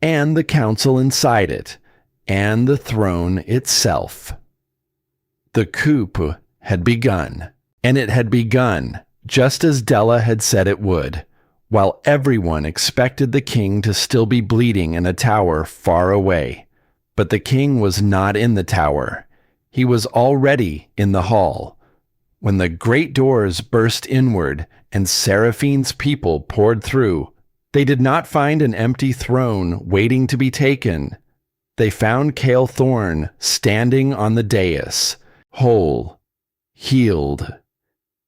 Speaker 1: and the council inside it, and the throne itself. The coup had begun, and it had begun just as Della had said it would, while everyone expected the king to still be bleeding in a tower far away. But the king was not in the tower. He was already in the hall. When the great doors burst inward and Seraphine's people poured through. They did not find an empty throne waiting to be taken. They found Cale Thorne standing on the dais, whole, healed.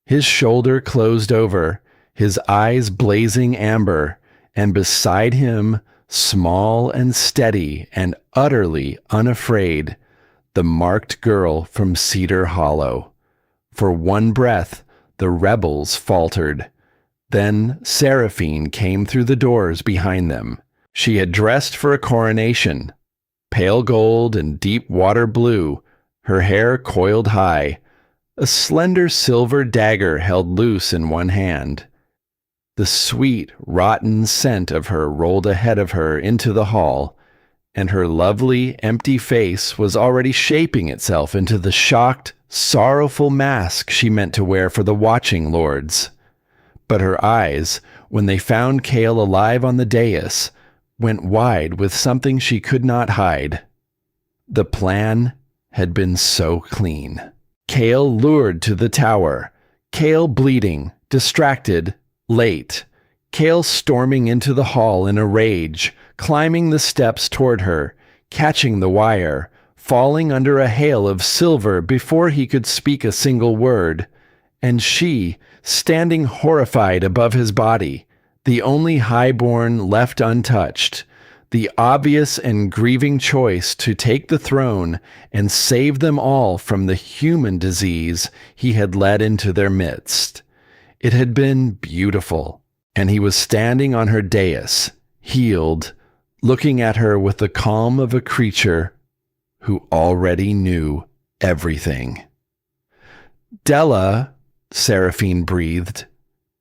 Speaker 1: His shoulder closed over, his eyes blazing amber, and beside him, small and steady and utterly unafraid, the marked girl from Cedar Hollow. For one breath, the rebels faltered. Then Seraphine came through the doors behind them. She had dressed for a coronation, pale gold and deep water blue, her hair coiled high, a slender silver dagger held loose in one hand. The sweet, rotten scent of her rolled ahead of her into the hall, and her lovely, empty face was already shaping itself into the shocked, sorrowful mask she meant to wear for the watching lords. But her eyes, when they found Cale alive on the dais, went wide with something she could not hide. The plan had been so clean. Cale lured to the tower, Cale bleeding, distracted, late. Cale storming into the hall in a rage, climbing the steps toward her, catching the wire, falling under a hail of silver before he could speak a single word. And she, standing horrified above his body, the only highborn left untouched, the obvious and grieving choice to take the throne and save them all from the human disease he had led into their midst. It had been beautiful, and he was standing on her dais, healed, looking at her with the calm of a creature who already knew everything. "Della," Seraphine breathed.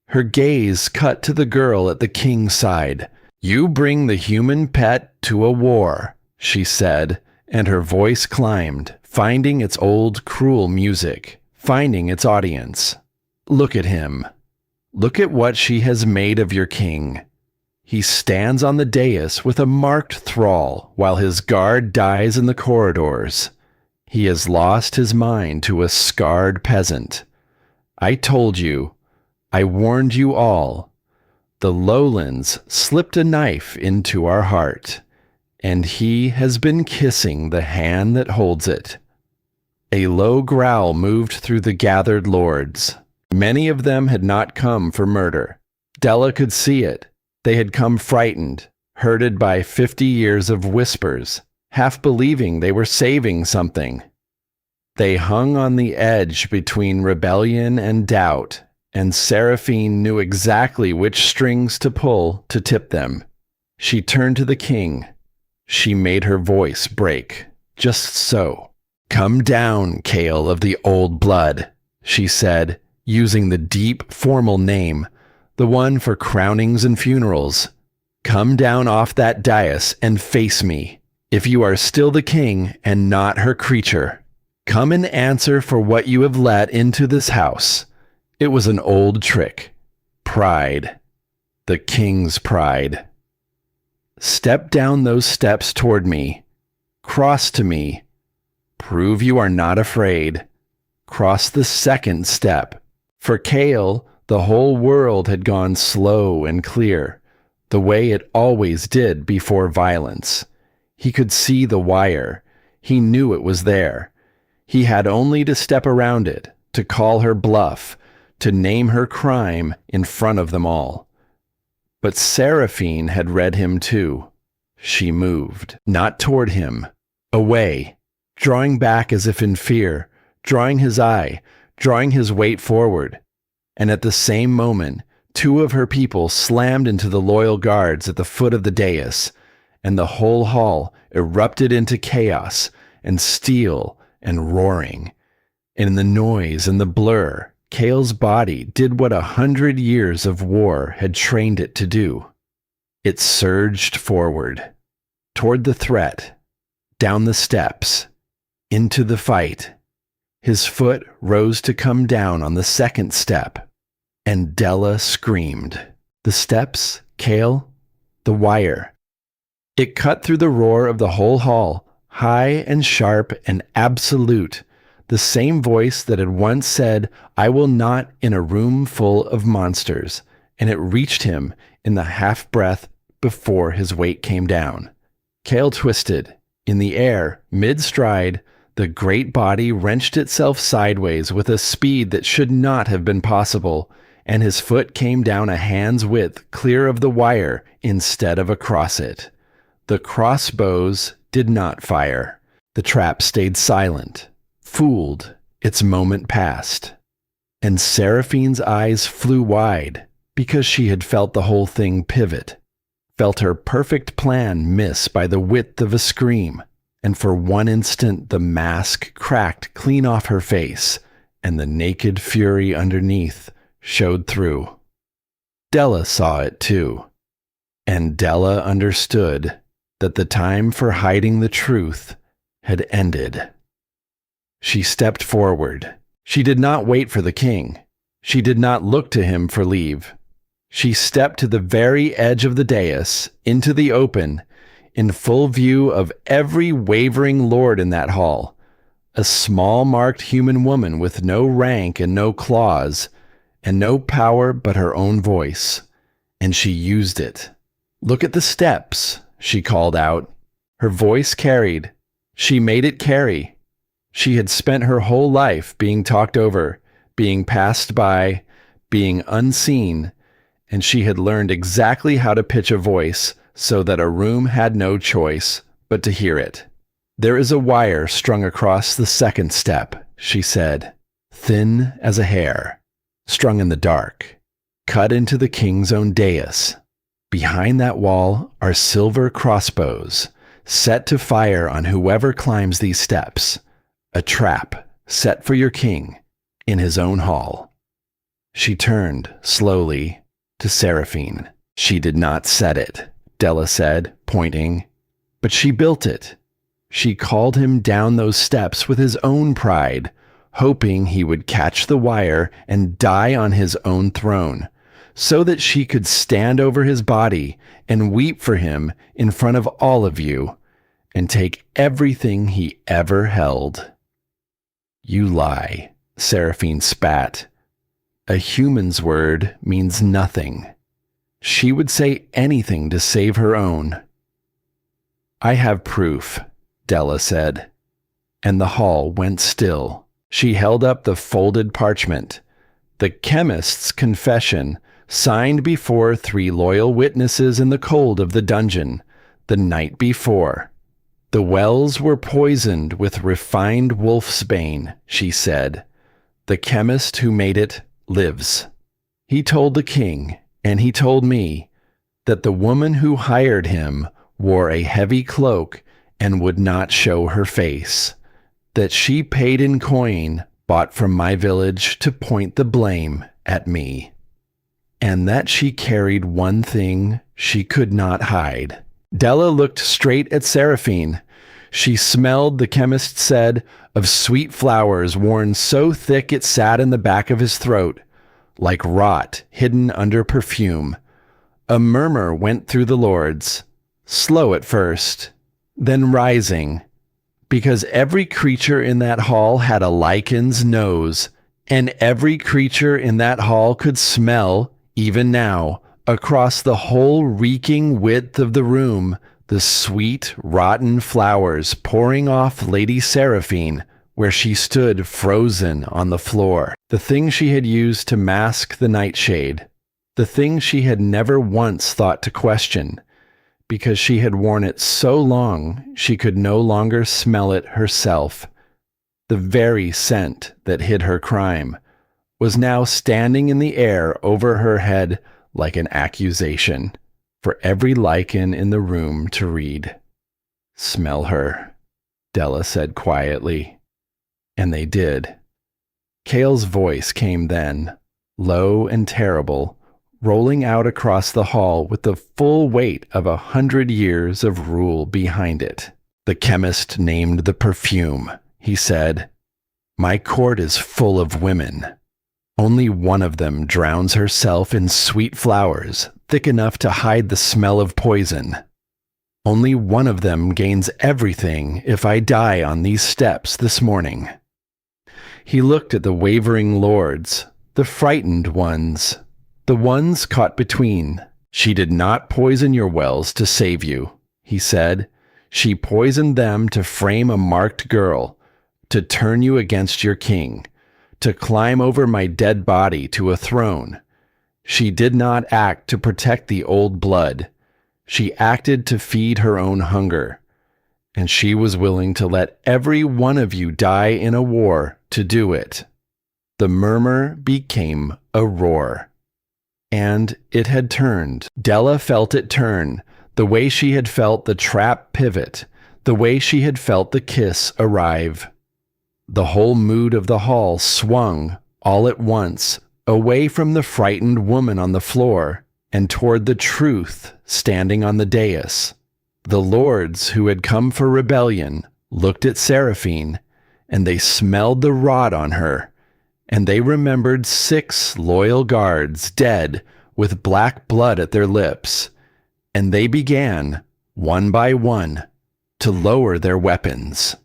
Speaker 1: Her gaze cut to the girl at the king's side. "You bring the human pet to a war," she said, and her voice climbed, finding its old cruel music, finding its audience. "Look at him. Look at what she has made of your king. He stands on the dais with a marked thrall while his guard dies in the corridors. He has lost his mind to a scarred peasant. I told you. I warned you all. The lowlands slipped a knife into our heart, and he has been kissing the hand that holds it." A low growl moved through the gathered lords. Many of them had not come for murder. Della could see it. They had come frightened, herded by 50 years of whispers, half believing they were saving something. They hung on the edge between rebellion and doubt, and Seraphine knew exactly which strings to pull to tip them. She turned to the king. She made her voice break. Just so. "Come down, Cale of the old blood," she said, using the deep, formal name, the one for crownings and funerals. "Come down off that dais and face me, if you are still the king and not her creature. Come and answer for what you have let into this house." It was an old trick. Pride. The king's pride. "Step down those steps toward me. Cross to me. Prove you are not afraid. Cross the second step." For Cale, the whole world had gone slow and clear, the way it always did before violence. He could see the wire. He knew it was there. He had only to step around it, to call her bluff, to name her crime in front of them all. But Seraphine had read him too. She moved, not toward him, away, drawing back as if in fear, drawing his eye, drawing his weight forward. And at the same moment, 2 of her people slammed into the loyal guards at the foot of the dais, and the whole hall erupted into chaos and steel and roaring. And in the noise and the blur, Cale's body did what 100 years of war had trained it to do. It surged forward, toward the threat, down the steps, into the fight. His foot rose to come down on the second step, and Della screamed. The steps, Cale, the wire. It cut through the roar of the whole hall, high and sharp and absolute, the same voice that had once said, "I will not in a room full of monsters," and it reached him in the half-breath before his weight came down. Cale twisted. In the air, mid-stride, the great body wrenched itself sideways with a speed that should not have been possible, and his foot came down a hand's width clear of the wire instead of across it. The crossbows did not fire. The trap stayed silent. Fooled, its moment passed. And Seraphine's eyes flew wide because she had felt the whole thing pivot, felt her perfect plan miss by the width of a scream, and for one instant the mask cracked clean off her face, and the naked fury underneath showed through. Della saw it too, and Della understood that the time for hiding the truth had ended. She stepped forward. She did not wait for the king. She did not look to him for leave. She stepped to the very edge of the dais, into the open, in full view of every wavering lord in that hall, a small-marked human woman with no rank and no claws, and no power but her own voice, and she used it. "Look at the steps," she called out. Her voice carried. She made it carry. She had spent her whole life being talked over, being passed by, being unseen, and she had learned exactly how to pitch a voice so that a room had no choice but to hear it. "There is a wire strung across the second step," she said, "thin as a hair, strung in the dark, cut into the king's own dais. Behind that wall are silver crossbows, set to fire on whoever climbs these steps. A trap set for your king in his own hall." She turned slowly to Seraphine. "She did not set it," Della said, pointing, "but she built it. She called him down those steps with his own pride, hoping he would catch the wire and die on his own throne, so that she could stand over his body and weep for him in front of all of you and take everything he ever held." "You lie," Seraphine spat. "A human's word means nothing. She would say anything to save her own." "I have proof," Della said, and the hall went still. She held up the folded parchment, the chemist's confession, signed before 3 loyal witnesses in the cold of the dungeon the night before. "The wells were poisoned with refined wolfsbane," she said. "The chemist who made it lives. He told the king, and he told me, that the woman who hired him wore a heavy cloak and would not show her face, that she paid in coin bought from my village to point the blame at me, and that she carried one thing she could not hide." Della looked straight at Seraphine. She smelled, the chemist said, of sweet flowers worn so thick it sat in the back of his throat, like rot hidden under perfume. A murmur went through the lords, slow at first, then rising, because every creature in that hall had a Lycan's nose, and every creature in that hall could smell, even now, across the whole reeking width of the room, the sweet, rotten flowers pouring off Lady Seraphine, where she stood frozen on the floor, the thing she had used to mask the nightshade, the thing she had never once thought to question, because she had worn it so long she could no longer smell it herself. The very scent that hid her crime was now standing in the air over her head like an accusation for every Lycan in the room to read. "Smell her," Della said quietly. And they did. Cale's voice came then, low and terrible, rolling out across the hall with the full weight of 100 years of rule behind it. "The chemist named the perfume," he said. "My court is full of women. Only one of them drowns herself in sweet flowers thick enough to hide the smell of poison. Only one of them gains everything if I die on these steps this morning. He looked at the wavering lords, the frightened ones, the ones caught between. "She did not poison your wells to save you," he said. "She poisoned them to frame a marked girl, to turn you against your king, to climb over my dead body to a throne. She did not act to protect the old blood. She acted to feed her own hunger. And she was willing to let every one of you die in a war to do it." The murmur became a roar. And it had turned. Della felt it turn, the way she had felt the trap pivot, the way she had felt the kiss arrive. The whole mood of the hall swung, all at once, away from the frightened woman on the floor and toward the truth standing on the dais. The lords who had come for rebellion looked at Seraphine, and they smelled the rot on her, and they remembered 6 loyal guards dead with black blood at their lips, and they began, one by one, to lower their weapons.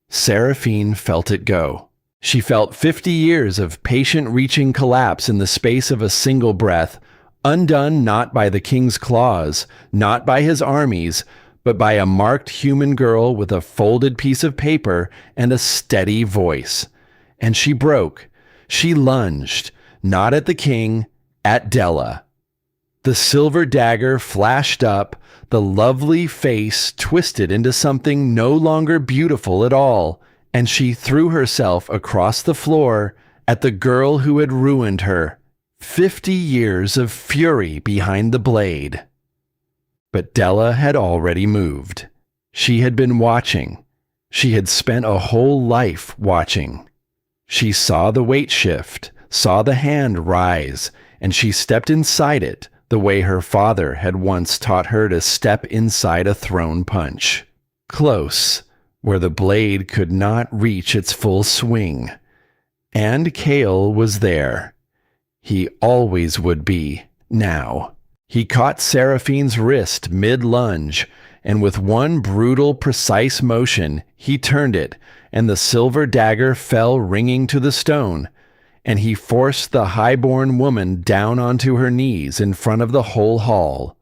Speaker 1: Seraphine felt it go. She felt 50 years of patient-reaching collapse in the space of a single breath, undone not by the king's claws, not by his armies, but by a marked human girl with a folded piece of paper and a steady voice. And she broke. She lunged, not at the king, at Della. The silver dagger flashed up, the lovely face twisted into something no longer beautiful at all, and she threw herself across the floor at the girl who had ruined her. 50 years of fury behind the blade. But Della had already moved. She had been watching. She had spent a whole life watching. She saw the weight shift, saw the hand rise, and she stepped inside it the way her father had once taught her to step inside a thrown punch. Close, where the blade could not reach its full swing. And Cale was there. He always would be, now. He caught Seraphine's wrist mid-lunge, and with one brutal, precise motion, he turned it, and the silver dagger fell ringing to the stone, and he forced the high-born woman down onto her knees in front of the whole hall.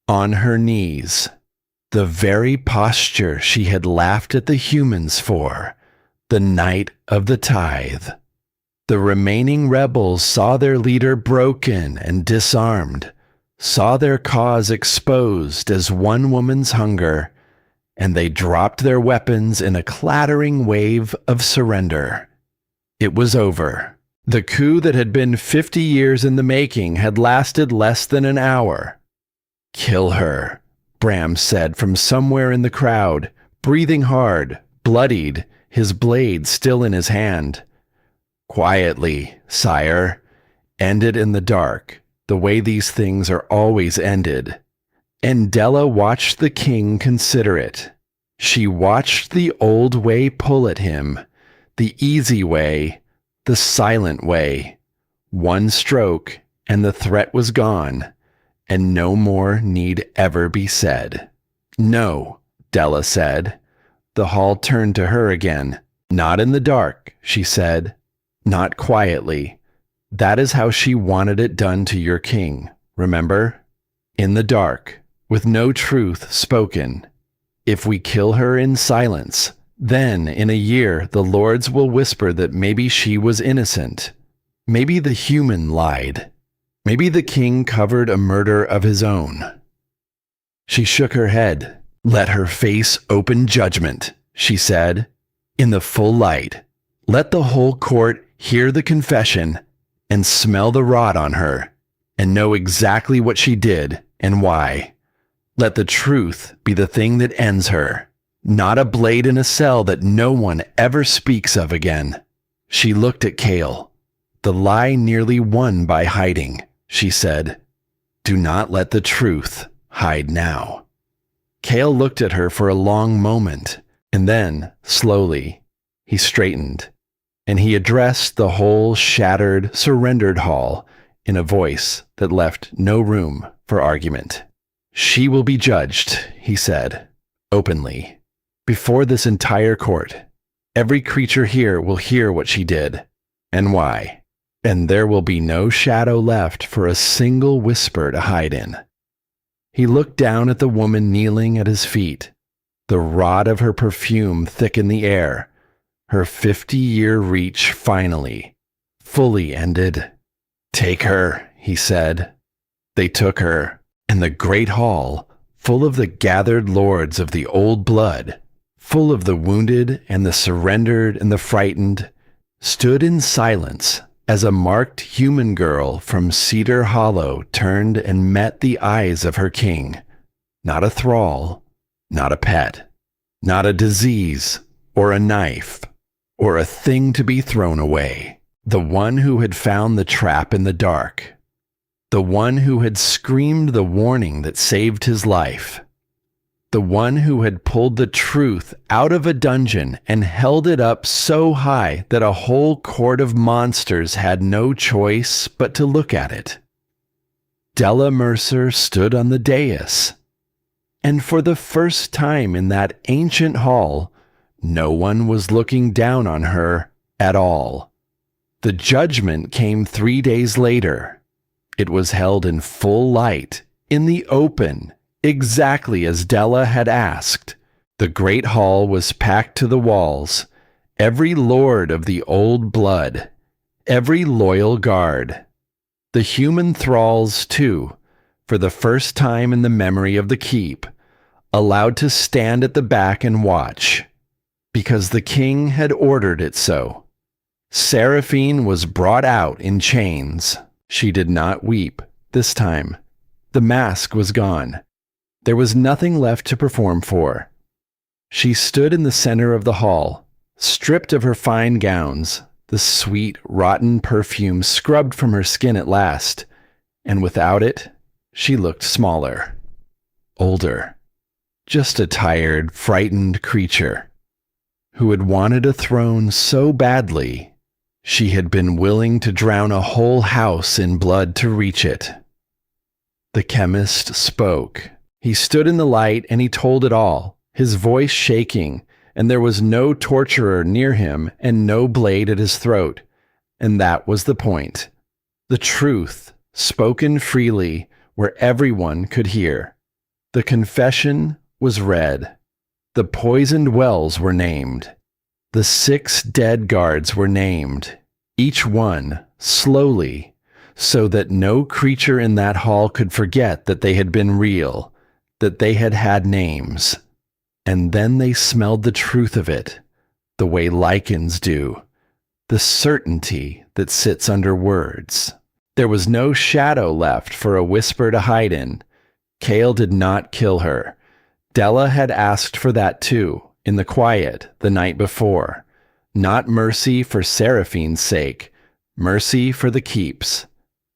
Speaker 1: On her knees. The very posture she had laughed at the humans for, the night of the tithe. The remaining rebels saw their leader broken and disarmed, saw their cause exposed as one woman's hunger, and they dropped their weapons in a clattering wave of surrender. It was over. The coup that had been 50 years in the making had lasted less than an hour. "Kill her," Bram said from somewhere in the crowd, breathing hard, bloodied, his blade still in his hand. "Quietly, sire. End it in the dark, the way these things are always ended." And Della watched the king consider it. She watched the old way pull at him, the easy way, the silent way. One stroke, and the threat was gone, and no more need ever be said. "No," Della said. The hall turned to her again. "Not in the dark," she said. "Not quietly. That is how she wanted it done to your king, remember? In the dark, with no truth spoken. If we kill her in silence, then in a year the lords will whisper that maybe she was innocent. Maybe the human lied. Maybe the king covered a murder of his own." She shook her head. "Let her face open judgment," she said, "in the full light. Let the whole court hear the confession and smell the rot on her, and know exactly what she did and why. Let the truth be the thing that ends her, not a blade in a cell that no one ever speaks of again." She looked at Cale. "The lie nearly won by hiding," she said. "Do not let the truth hide now." Cale looked at her for a long moment, and then, slowly, he straightened. And he addressed the whole shattered, surrendered hall in a voice that left no room for argument. "She will be judged," he said, openly, "before this entire court. Every creature here will hear what she did, and why, and there will be no shadow left for a single whisper to hide in." He looked down at the woman kneeling at his feet. The rod of her perfume thick in the air, her 50-year reach finally, fully ended. "Take her," he said. They took her, and the great hall, full of the gathered lords of the old blood, full of the wounded and the surrendered and the frightened, stood in silence as a marked human girl from Cedar Hollow turned and met the eyes of her king. Not a thrall, not a pet, not a disease or a knife or a thing to be thrown away. The one who had found the trap in the dark. The one who had screamed the warning that saved his life. The one who had pulled the truth out of a dungeon and held it up so high that a whole court of monsters had no choice but to look at it. Della Mercer stood on the dais, and for the first time in that ancient hall, no one was looking down on her at all. The judgment came 3 days later. It was held in full light, in the open, exactly as Della had asked. The great hall was packed to the walls, every lord of the old blood, every loyal guard. The human thralls, too, for the first time in the memory of the keep, allowed to stand at the back and watch, because the king had ordered it so. Seraphine was brought out in chains. She did not weep this time. The mask was gone. There was nothing left to perform for. She stood in the center of the hall, stripped of her fine gowns, the sweet, rotten perfume scrubbed from her skin at last, and without it, she looked smaller, older, just a tired, frightened creature who had wanted a throne so badly she had been willing to drown a whole house in blood to reach it. The chemist spoke. He stood in the light and he told it all, his voice shaking, and there was no torturer near him and no blade at his throat. And that was the point. The truth, spoken freely, where everyone could hear. The confession was read. The poisoned wells were named. The 6 dead guards were named, each one, slowly, so that no creature in that hall could forget that they had been real, that they had had names. And then they smelled the truth of it, the way Lycans do, the certainty that sits under words. There was no shadow left for a whisper to hide in. Kale did not kill her. Della had asked for that too, in the quiet, the night before. Not mercy for Seraphine's sake, mercy for the keeps.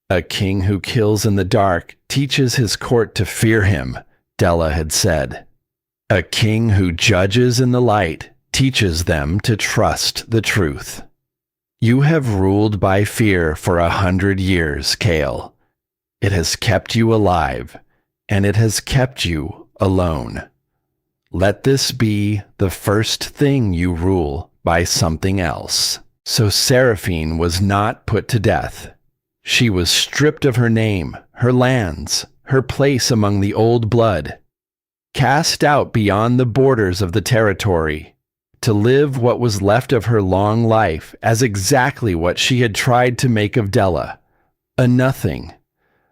Speaker 1: A king who kills in the dark teaches his court to fear him, Della had said. A king who judges in the light teaches them to trust the truth. You have ruled by fear for 100 years, Kale. It has kept you alive, and it has kept you alone. Let this be the first thing you rule by something else. So Seraphine was not put to death. She was stripped of her name, her lands, her place among the old blood, cast out beyond the borders of the territory, to live what was left of her long life as exactly what she had tried to make of Della, a nothing,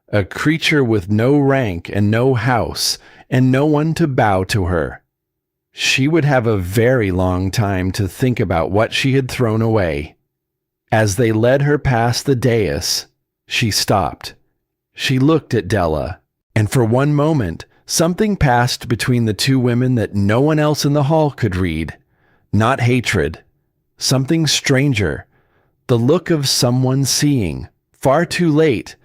Speaker 1: a creature with no rank and no house, and no one to bow to her. She would have a very long time to think about what she had thrown away. As they led her past the dais, she stopped. She looked at Della, and for one moment, something passed between the two women that no one else in the hall could read. Not hatred. Something stranger. The look of someone seeing, far too late,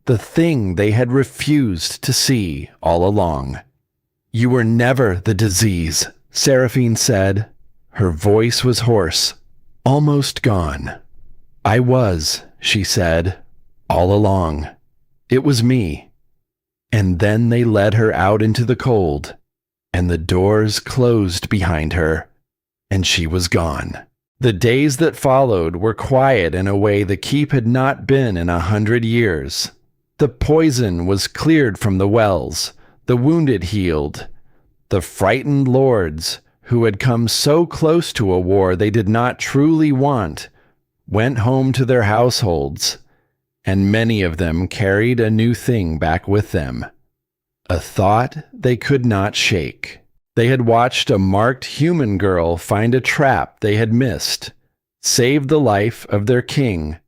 Speaker 1: the thing they had refused to see all along. You were never the disease, Seraphine said. Her voice was hoarse, almost gone. I was, she said, all along. It was me. And then they led her out into the cold, and the doors closed behind her, and she was gone. The days that followed were quiet in a way the keep had not been in 100 years. The poison was cleared from the wells, the wounded healed. The frightened lords, who had come so close to a war they did not truly want, went home to their households, and many of them carried a new thing back with them, a thought they could not shake. They had watched a marked human girl find a trap they had missed, save the life of their king,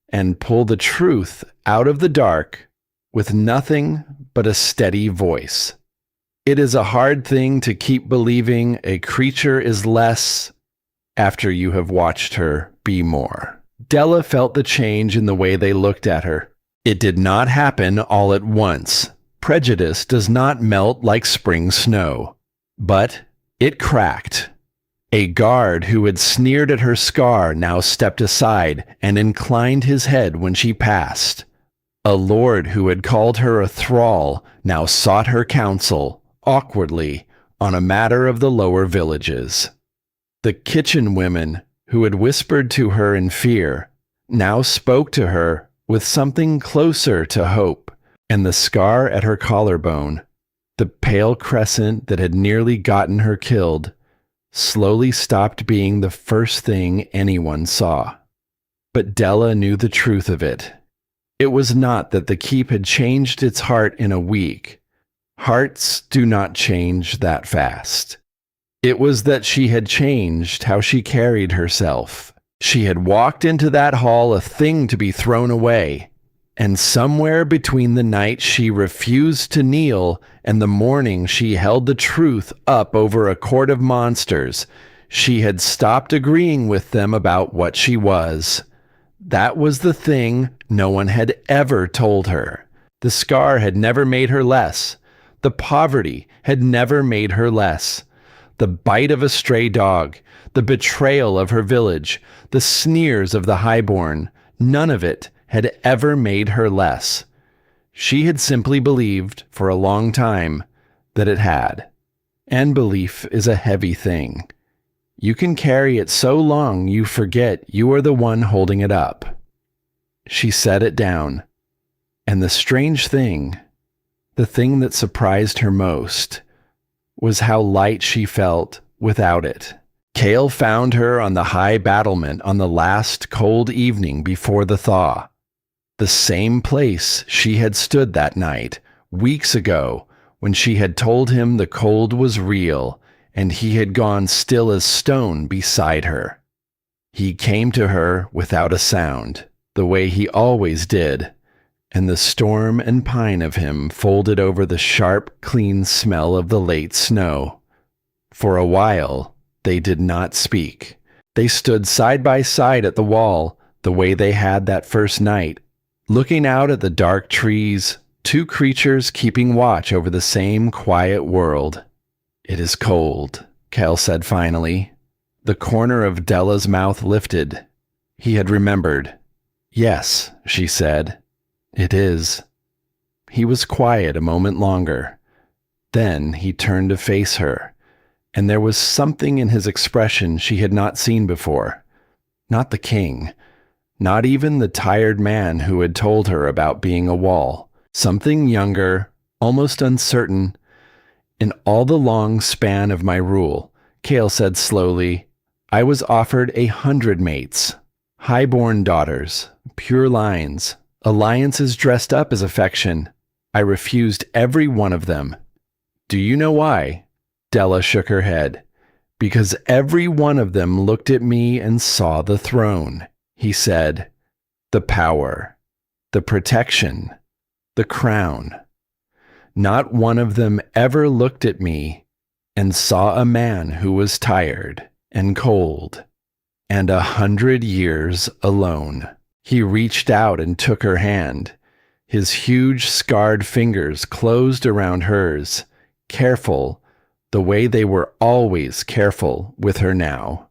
Speaker 1: and pull the truth out of the dark with nothing but a steady voice. It is a hard thing to keep believing a creature is less after you have watched her be more. Della felt the change in the way they looked at her. It did not happen all at once. Prejudice does not melt like spring snow. But it cracked. A guard who had sneered at her scar now stepped aside and inclined his head when she passed. A lord who had called her a thrall now sought her counsel, awkwardly, on a matter of the lower villages. The kitchen women, who had whispered to her in fear, now spoke to her with something closer to hope, and the scar at her collarbone, the pale crescent that had nearly gotten her killed, slowly stopped being the first thing anyone saw. But Della knew the truth of it. It was not that the keep had changed its heart in a week. Hearts do not change that fast. It was that she had changed how she carried herself. She had walked into that hall a thing to be thrown away, and somewhere between the night she refused to kneel and the morning she held the truth up over a court of monsters, she had stopped agreeing with them about what she was. That was the thing no one had ever told her. The scar had never made her less. The poverty had never made her less. The bite of a stray dog, the betrayal of her village, the sneers of the highborn, none of it had ever made her less. She had simply believed for a long time that it had. And belief is a heavy thing. You can carry it so long you forget you are the one holding it up. She set it down. And the strange thing, the thing that surprised her most, was how light she felt without it. Cale found her on the high battlement on the last cold evening before the thaw. The same place she had stood that night, weeks ago, when she had told him the cold was real, and he had gone still as stone beside her. He came to her without a sound, the way he always did, and the storm and pine of him folded over the sharp, clean smell of the late snow. For a while, they did not speak. They stood side by side at the wall, the way they had that first night, looking out at the dark trees, two creatures keeping watch over the same quiet world. "It is cold," Cale said finally. The corner of Della's mouth lifted. He had remembered. "Yes," she said. "It is." He was quiet a moment longer. Then he turned to face her, and there was something in his expression she had not seen before. Not the king. Not even the tired man who had told her about being a wall. Something younger, almost uncertain. "In all the long span of my rule," Cale said slowly, "I was offered 100 mates. High-born daughters, pure lines, alliances dressed up as affection. I refused every one of them. Do you know why?" Della shook her head. "Because every one of them looked at me and saw the throne," he said. "The power, the protection, the crown. Not one of them ever looked at me and saw a man who was tired and cold and 100 years alone." He reached out and took her hand. His huge scarred fingers closed around hers, careful, the way they were always careful with her now.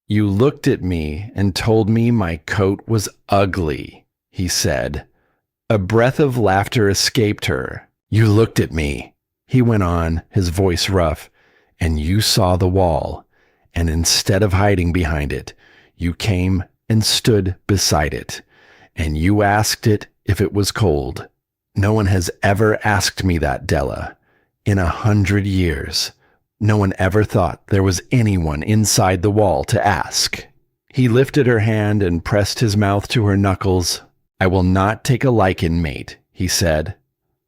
Speaker 1: "You looked at me and told me my coat was ugly," he said. A breath of laughter escaped her. "You looked at me," he went on, his voice rough, "and you saw the wall, and instead of hiding behind it, you came and stood beside it, and you asked it if it was cold. No one has ever asked me that, Della. In 100 years, no one ever thought there was anyone inside the wall to ask. He lifted her hand and pressed his mouth to her knuckles. I will not take a Lycan mate, he said.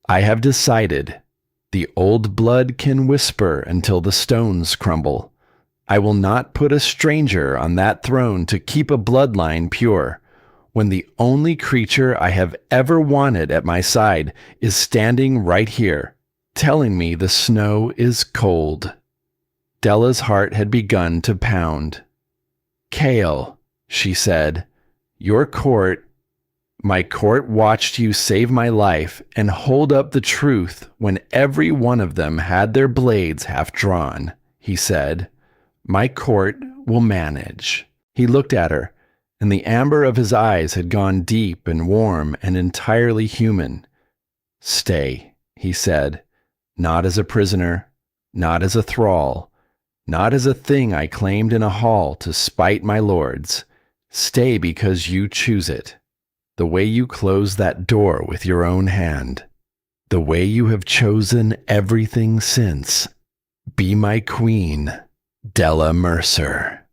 Speaker 1: I have decided. The old blood can whisper until the stones crumble. I will not put a stranger on that throne to keep a bloodline pure, when the only creature I have ever wanted at my side is standing right here, telling me the snow is cold. Della's heart had begun to pound. Kale, she said, my court watched you save my life and hold up the truth when every one of them had their blades half drawn, he said. My court will manage. He looked at her, and the amber of his eyes had gone deep and warm and entirely human. Stay, he said, not as a prisoner, not as a thrall, not as a thing I claimed in a hall to spite my lords. Stay because you choose it. The way you close that door with your own hand. The way you have chosen everything since. Be my queen, Della Mercer.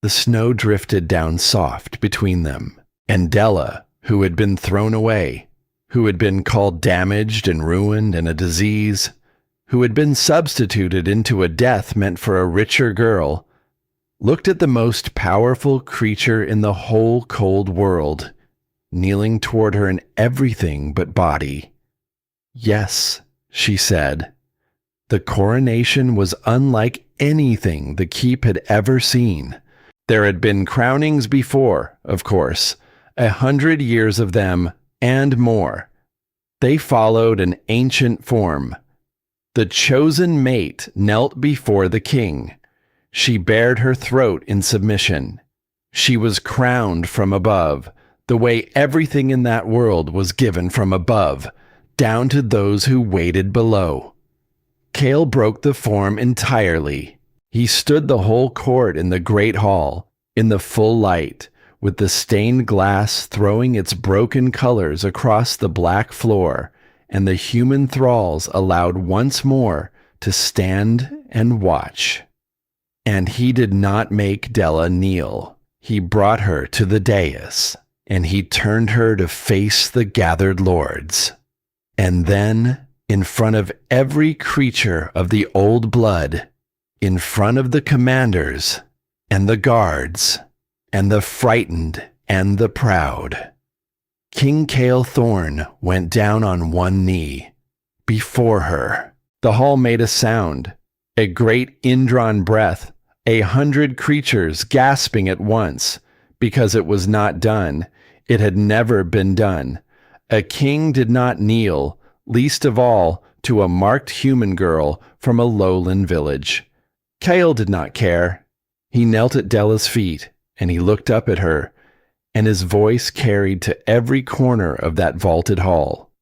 Speaker 1: The snow drifted down soft between them, and Della, who had been thrown away, who had been called damaged and ruined and a disease, who had been substituted into a death meant for a richer girl, looked at the most powerful creature in the whole cold world, kneeling toward her in everything but body. Yes, she said. The coronation was unlike anything the keep had ever seen. There had been crownings before, of course, 100 years of them and more. They followed an ancient form. The chosen mate knelt before the king. She bared her throat in submission. She was crowned from above, the way everything in that world was given from above, down to those who waited below. Kale broke the form entirely. He stood the whole court in the great hall, in the full light, with the stained glass throwing its broken colors across the black floor, and the human thralls allowed once more to stand and watch. And he did not make Della kneel. He brought her to the dais, and he turned her to face the gathered lords. And then, in front of every creature of the old blood, in front of the commanders, and the guards, and the frightened, and the proud, King Kale Thorn went down on one knee, before her. The hall made a sound, a great indrawn breath, 100 creatures gasping at once, because it was not done. It had never been done. A king did not kneel, least of all to a marked human girl from a lowland village. Kale did not care. He knelt at Della's feet, and he looked up at her, and his voice carried to every corner of that vaulted hall.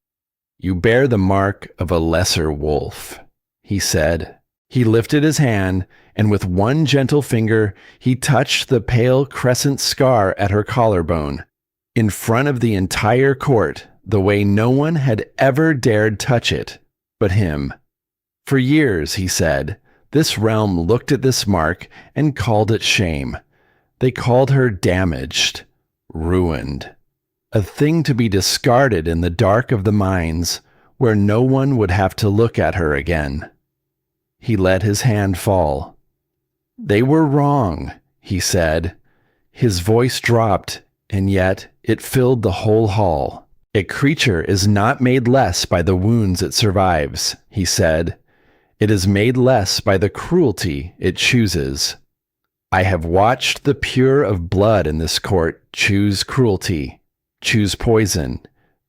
Speaker 1: You bear the mark of a lesser wolf, he said. He lifted his hand, and with one gentle finger he touched the pale crescent scar at her collarbone, in front of the entire court, the way no one had ever dared touch it but him. For years, he said, this realm looked at this mark and called it shame. They called her damaged, ruined, a thing to be discarded in the dark of the mines, where no one would have to look at her again. He let his hand fall. They were wrong, he said. His voice dropped, and yet it filled the whole hall. A creature is not made less by the wounds it survives, he said. It is made less by the cruelty it chooses. I have watched the pure of blood in this court choose cruelty, choose poison,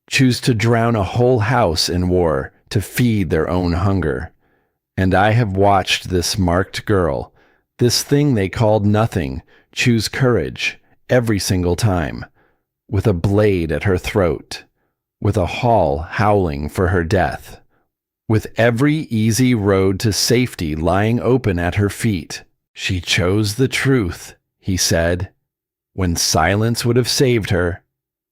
Speaker 1: choose to drown a whole house in war to feed their own hunger. And I have watched this marked girl, this thing they called nothing, choose courage every single time, with a blade at her throat, with a hall howling for her death, with every easy road to safety lying open at her feet. She chose the truth, he said, when silence would have saved her.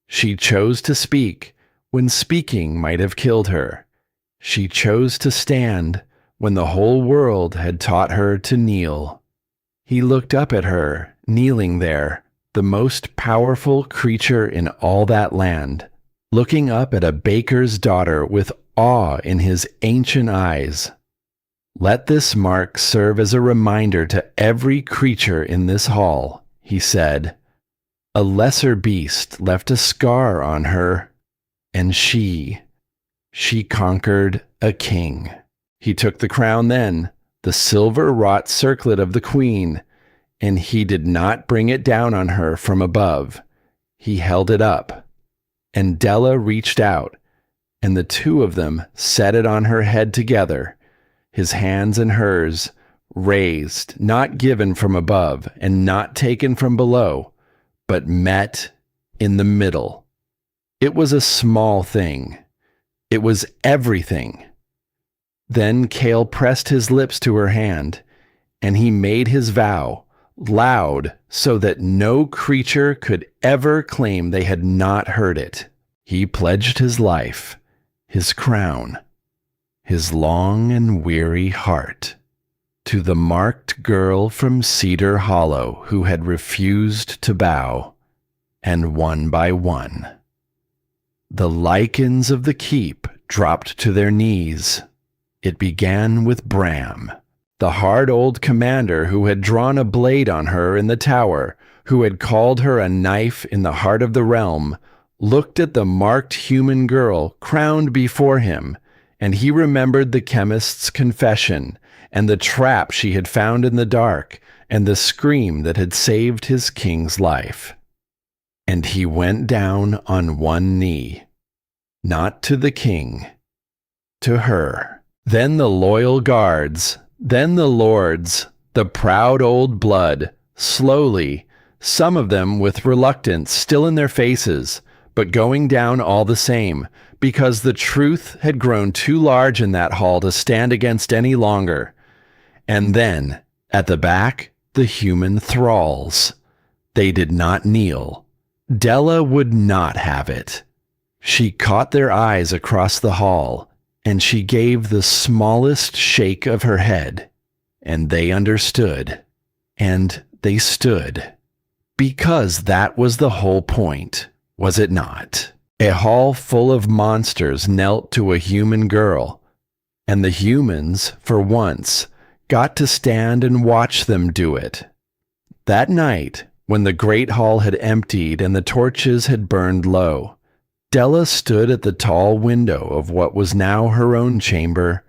Speaker 1: She chose to speak when speaking might have killed her. She chose to stand when the whole world had taught her to kneel. He looked up at her, kneeling there, the most powerful creature in all that land, looking up at a baker's daughter with awe in his ancient eyes. Let this mark serve as a reminder to every creature in this hall, he said. A lesser beast left a scar on her, and she conquered a king. He took the crown then, the silver-wrought circlet of the queen, and he did not bring it down on her from above. He held it up, and Della reached out, and the two of them set it on her head together, his hands and hers, raised, not given from above and not taken from below, but met in the middle. It was a small thing. It was everything. Then Cale pressed his lips to her hand, and he made his vow, loud so that no creature could ever claim they had not heard it. He pledged his life, his crown, his long and weary heart, to the marked girl from Cedar Hollow who had refused to bow, and one by one, the Lycans of the keep dropped to their knees. It began with Bram, the hard old commander who had drawn a blade on her in the tower, who had called her a knife in the heart of the realm, looked at the marked human girl crowned before him, and he remembered the chemist's confession, and the trap she had found in the dark, and the scream that had saved his king's life. And he went down on one knee, not to the king, to her. Then the loyal guards, then the lords, the proud old blood, slowly, some of them with reluctance still in their faces, but going down all the same, because the truth had grown too large in that hall to stand against any longer. And then, at the back, the human thralls. They did not kneel. Della would not have it. She caught their eyes across the hall, and she gave the smallest shake of her head, and they understood, and they stood. Because that was the whole point, was it not? A hall full of monsters knelt to a human girl, and the humans, for once, got to stand and watch them do it. That night, when the great hall had emptied and the torches had burned low, Della stood at the tall window of what was now her own chamber,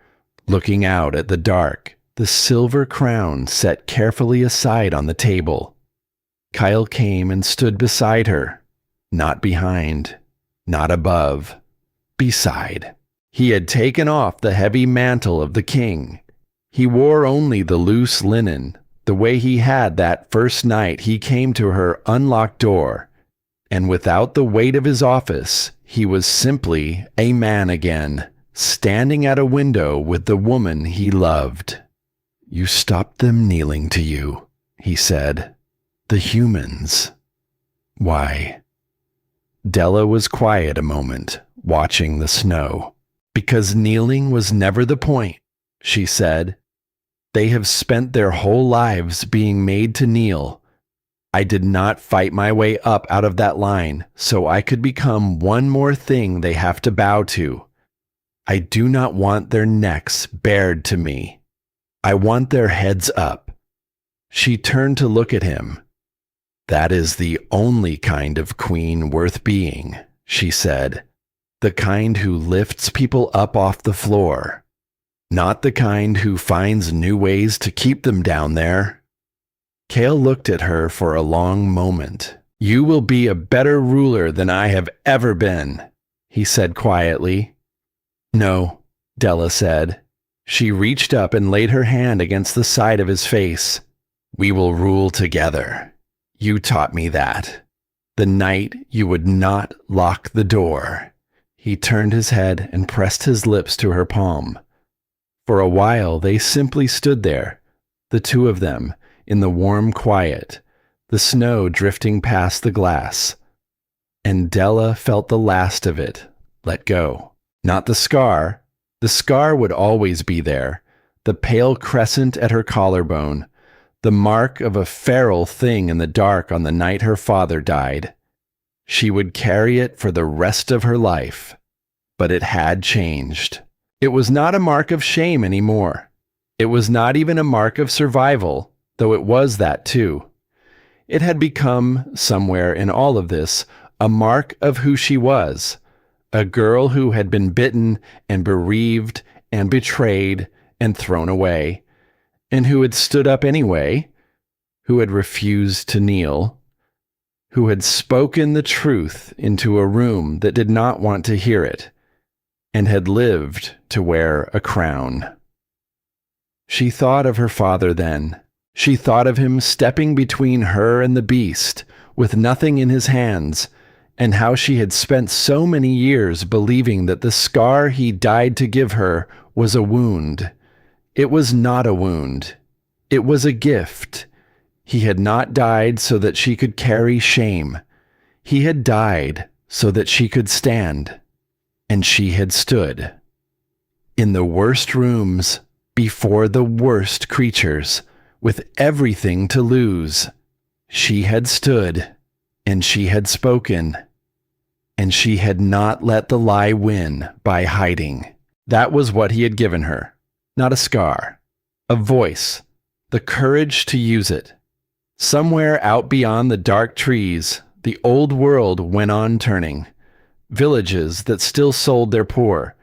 Speaker 1: looking out at the dark, the silver crown set carefully aside on the table. Kyle came and stood beside her, not behind, not above, beside. He had taken off the heavy mantle of the king. He wore only the loose linen, the way he had that first night he came to her unlocked door, and without the weight of his office, he was simply a man again, standing at a window with the woman he loved. "You stopped them kneeling to you," he said. "The humans." "Why?" Della was quiet a moment, watching the snow. "Because kneeling was never the point," she said. "They have spent their whole lives being made to kneel. I did not fight my way up out of that line so I could become one more thing they have to bow to. I do not want their necks bared to me. I want their heads up." She turned to look at him. "That is the only kind of queen worth being," she said. "The kind who lifts people up off the floor. Not the kind who finds new ways to keep them down there." Cale looked at her for a long moment. "You will be a better ruler than I have ever been," he said quietly. "No," Della said. She reached up and laid her hand against the side of his face. "We will rule together. You taught me that. The night you would not lock the door." He turned his head and pressed his lips to her palm. For a while they simply stood there, the two of them, in the warm quiet, the snow drifting past the glass. And Della felt the last of it let go. Not the scar. The scar would always be there, the pale crescent at her collarbone, the mark of a feral thing in the dark on the night her father died. She would carry it for the rest of her life. But it had changed. It was not a mark of shame anymore. It was not even a mark of survival, though it was that too. It had become, somewhere in all of this, a mark of who she was, a girl who had been bitten and bereaved and betrayed and thrown away, and who had stood up anyway, who had refused to kneel, who had spoken the truth into a room that did not want to hear it, and had lived to wear a crown. She thought of her father then. She thought of him stepping between her and the beast, with nothing in his hands, and how she had spent so many years believing that the scar he died to give her was a wound. It was not a wound. It was a gift. He had not died so that she could carry shame. He had died so that she could stand. And she had stood. In the worst rooms, before the worst creatures, with everything to lose, she had stood, and she had spoken, and she had not let the lie win by hiding. That was what he had given her, not a scar, a voice, the courage to use it. Somewhere out beyond the dark trees, the old world went on turning. Villages that still sold their poor,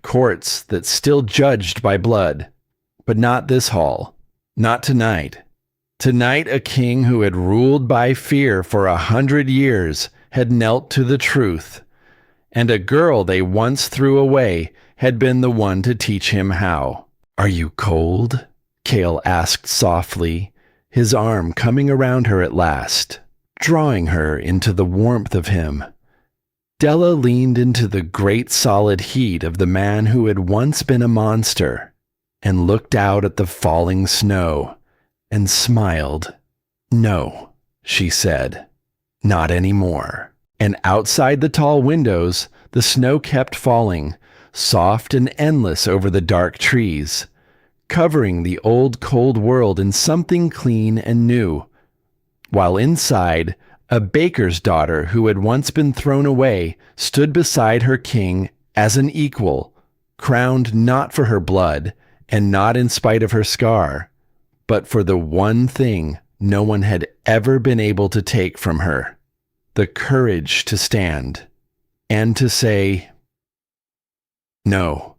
Speaker 1: courts that still judged by blood. But not this hall. Not tonight. Tonight a king who had ruled by fear for 100 years had knelt to the truth, and a girl they once threw away had been the one to teach him how. "Are you cold?" Cale asked softly, his arm coming around her at last, drawing her into the warmth of him. Della leaned into the great solid heat of the man who had once been a monster, and looked out at the falling snow, and smiled. "No," she said, "not anymore." And outside the tall windows, the snow kept falling, soft and endless over the dark trees, covering the old cold world in something clean and new, while inside, a baker's daughter who had once been thrown away stood beside her king as an equal, crowned not for her blood and not in spite of her scar, but for the one thing no one had ever been able to take from her, the courage to stand and to say, "No."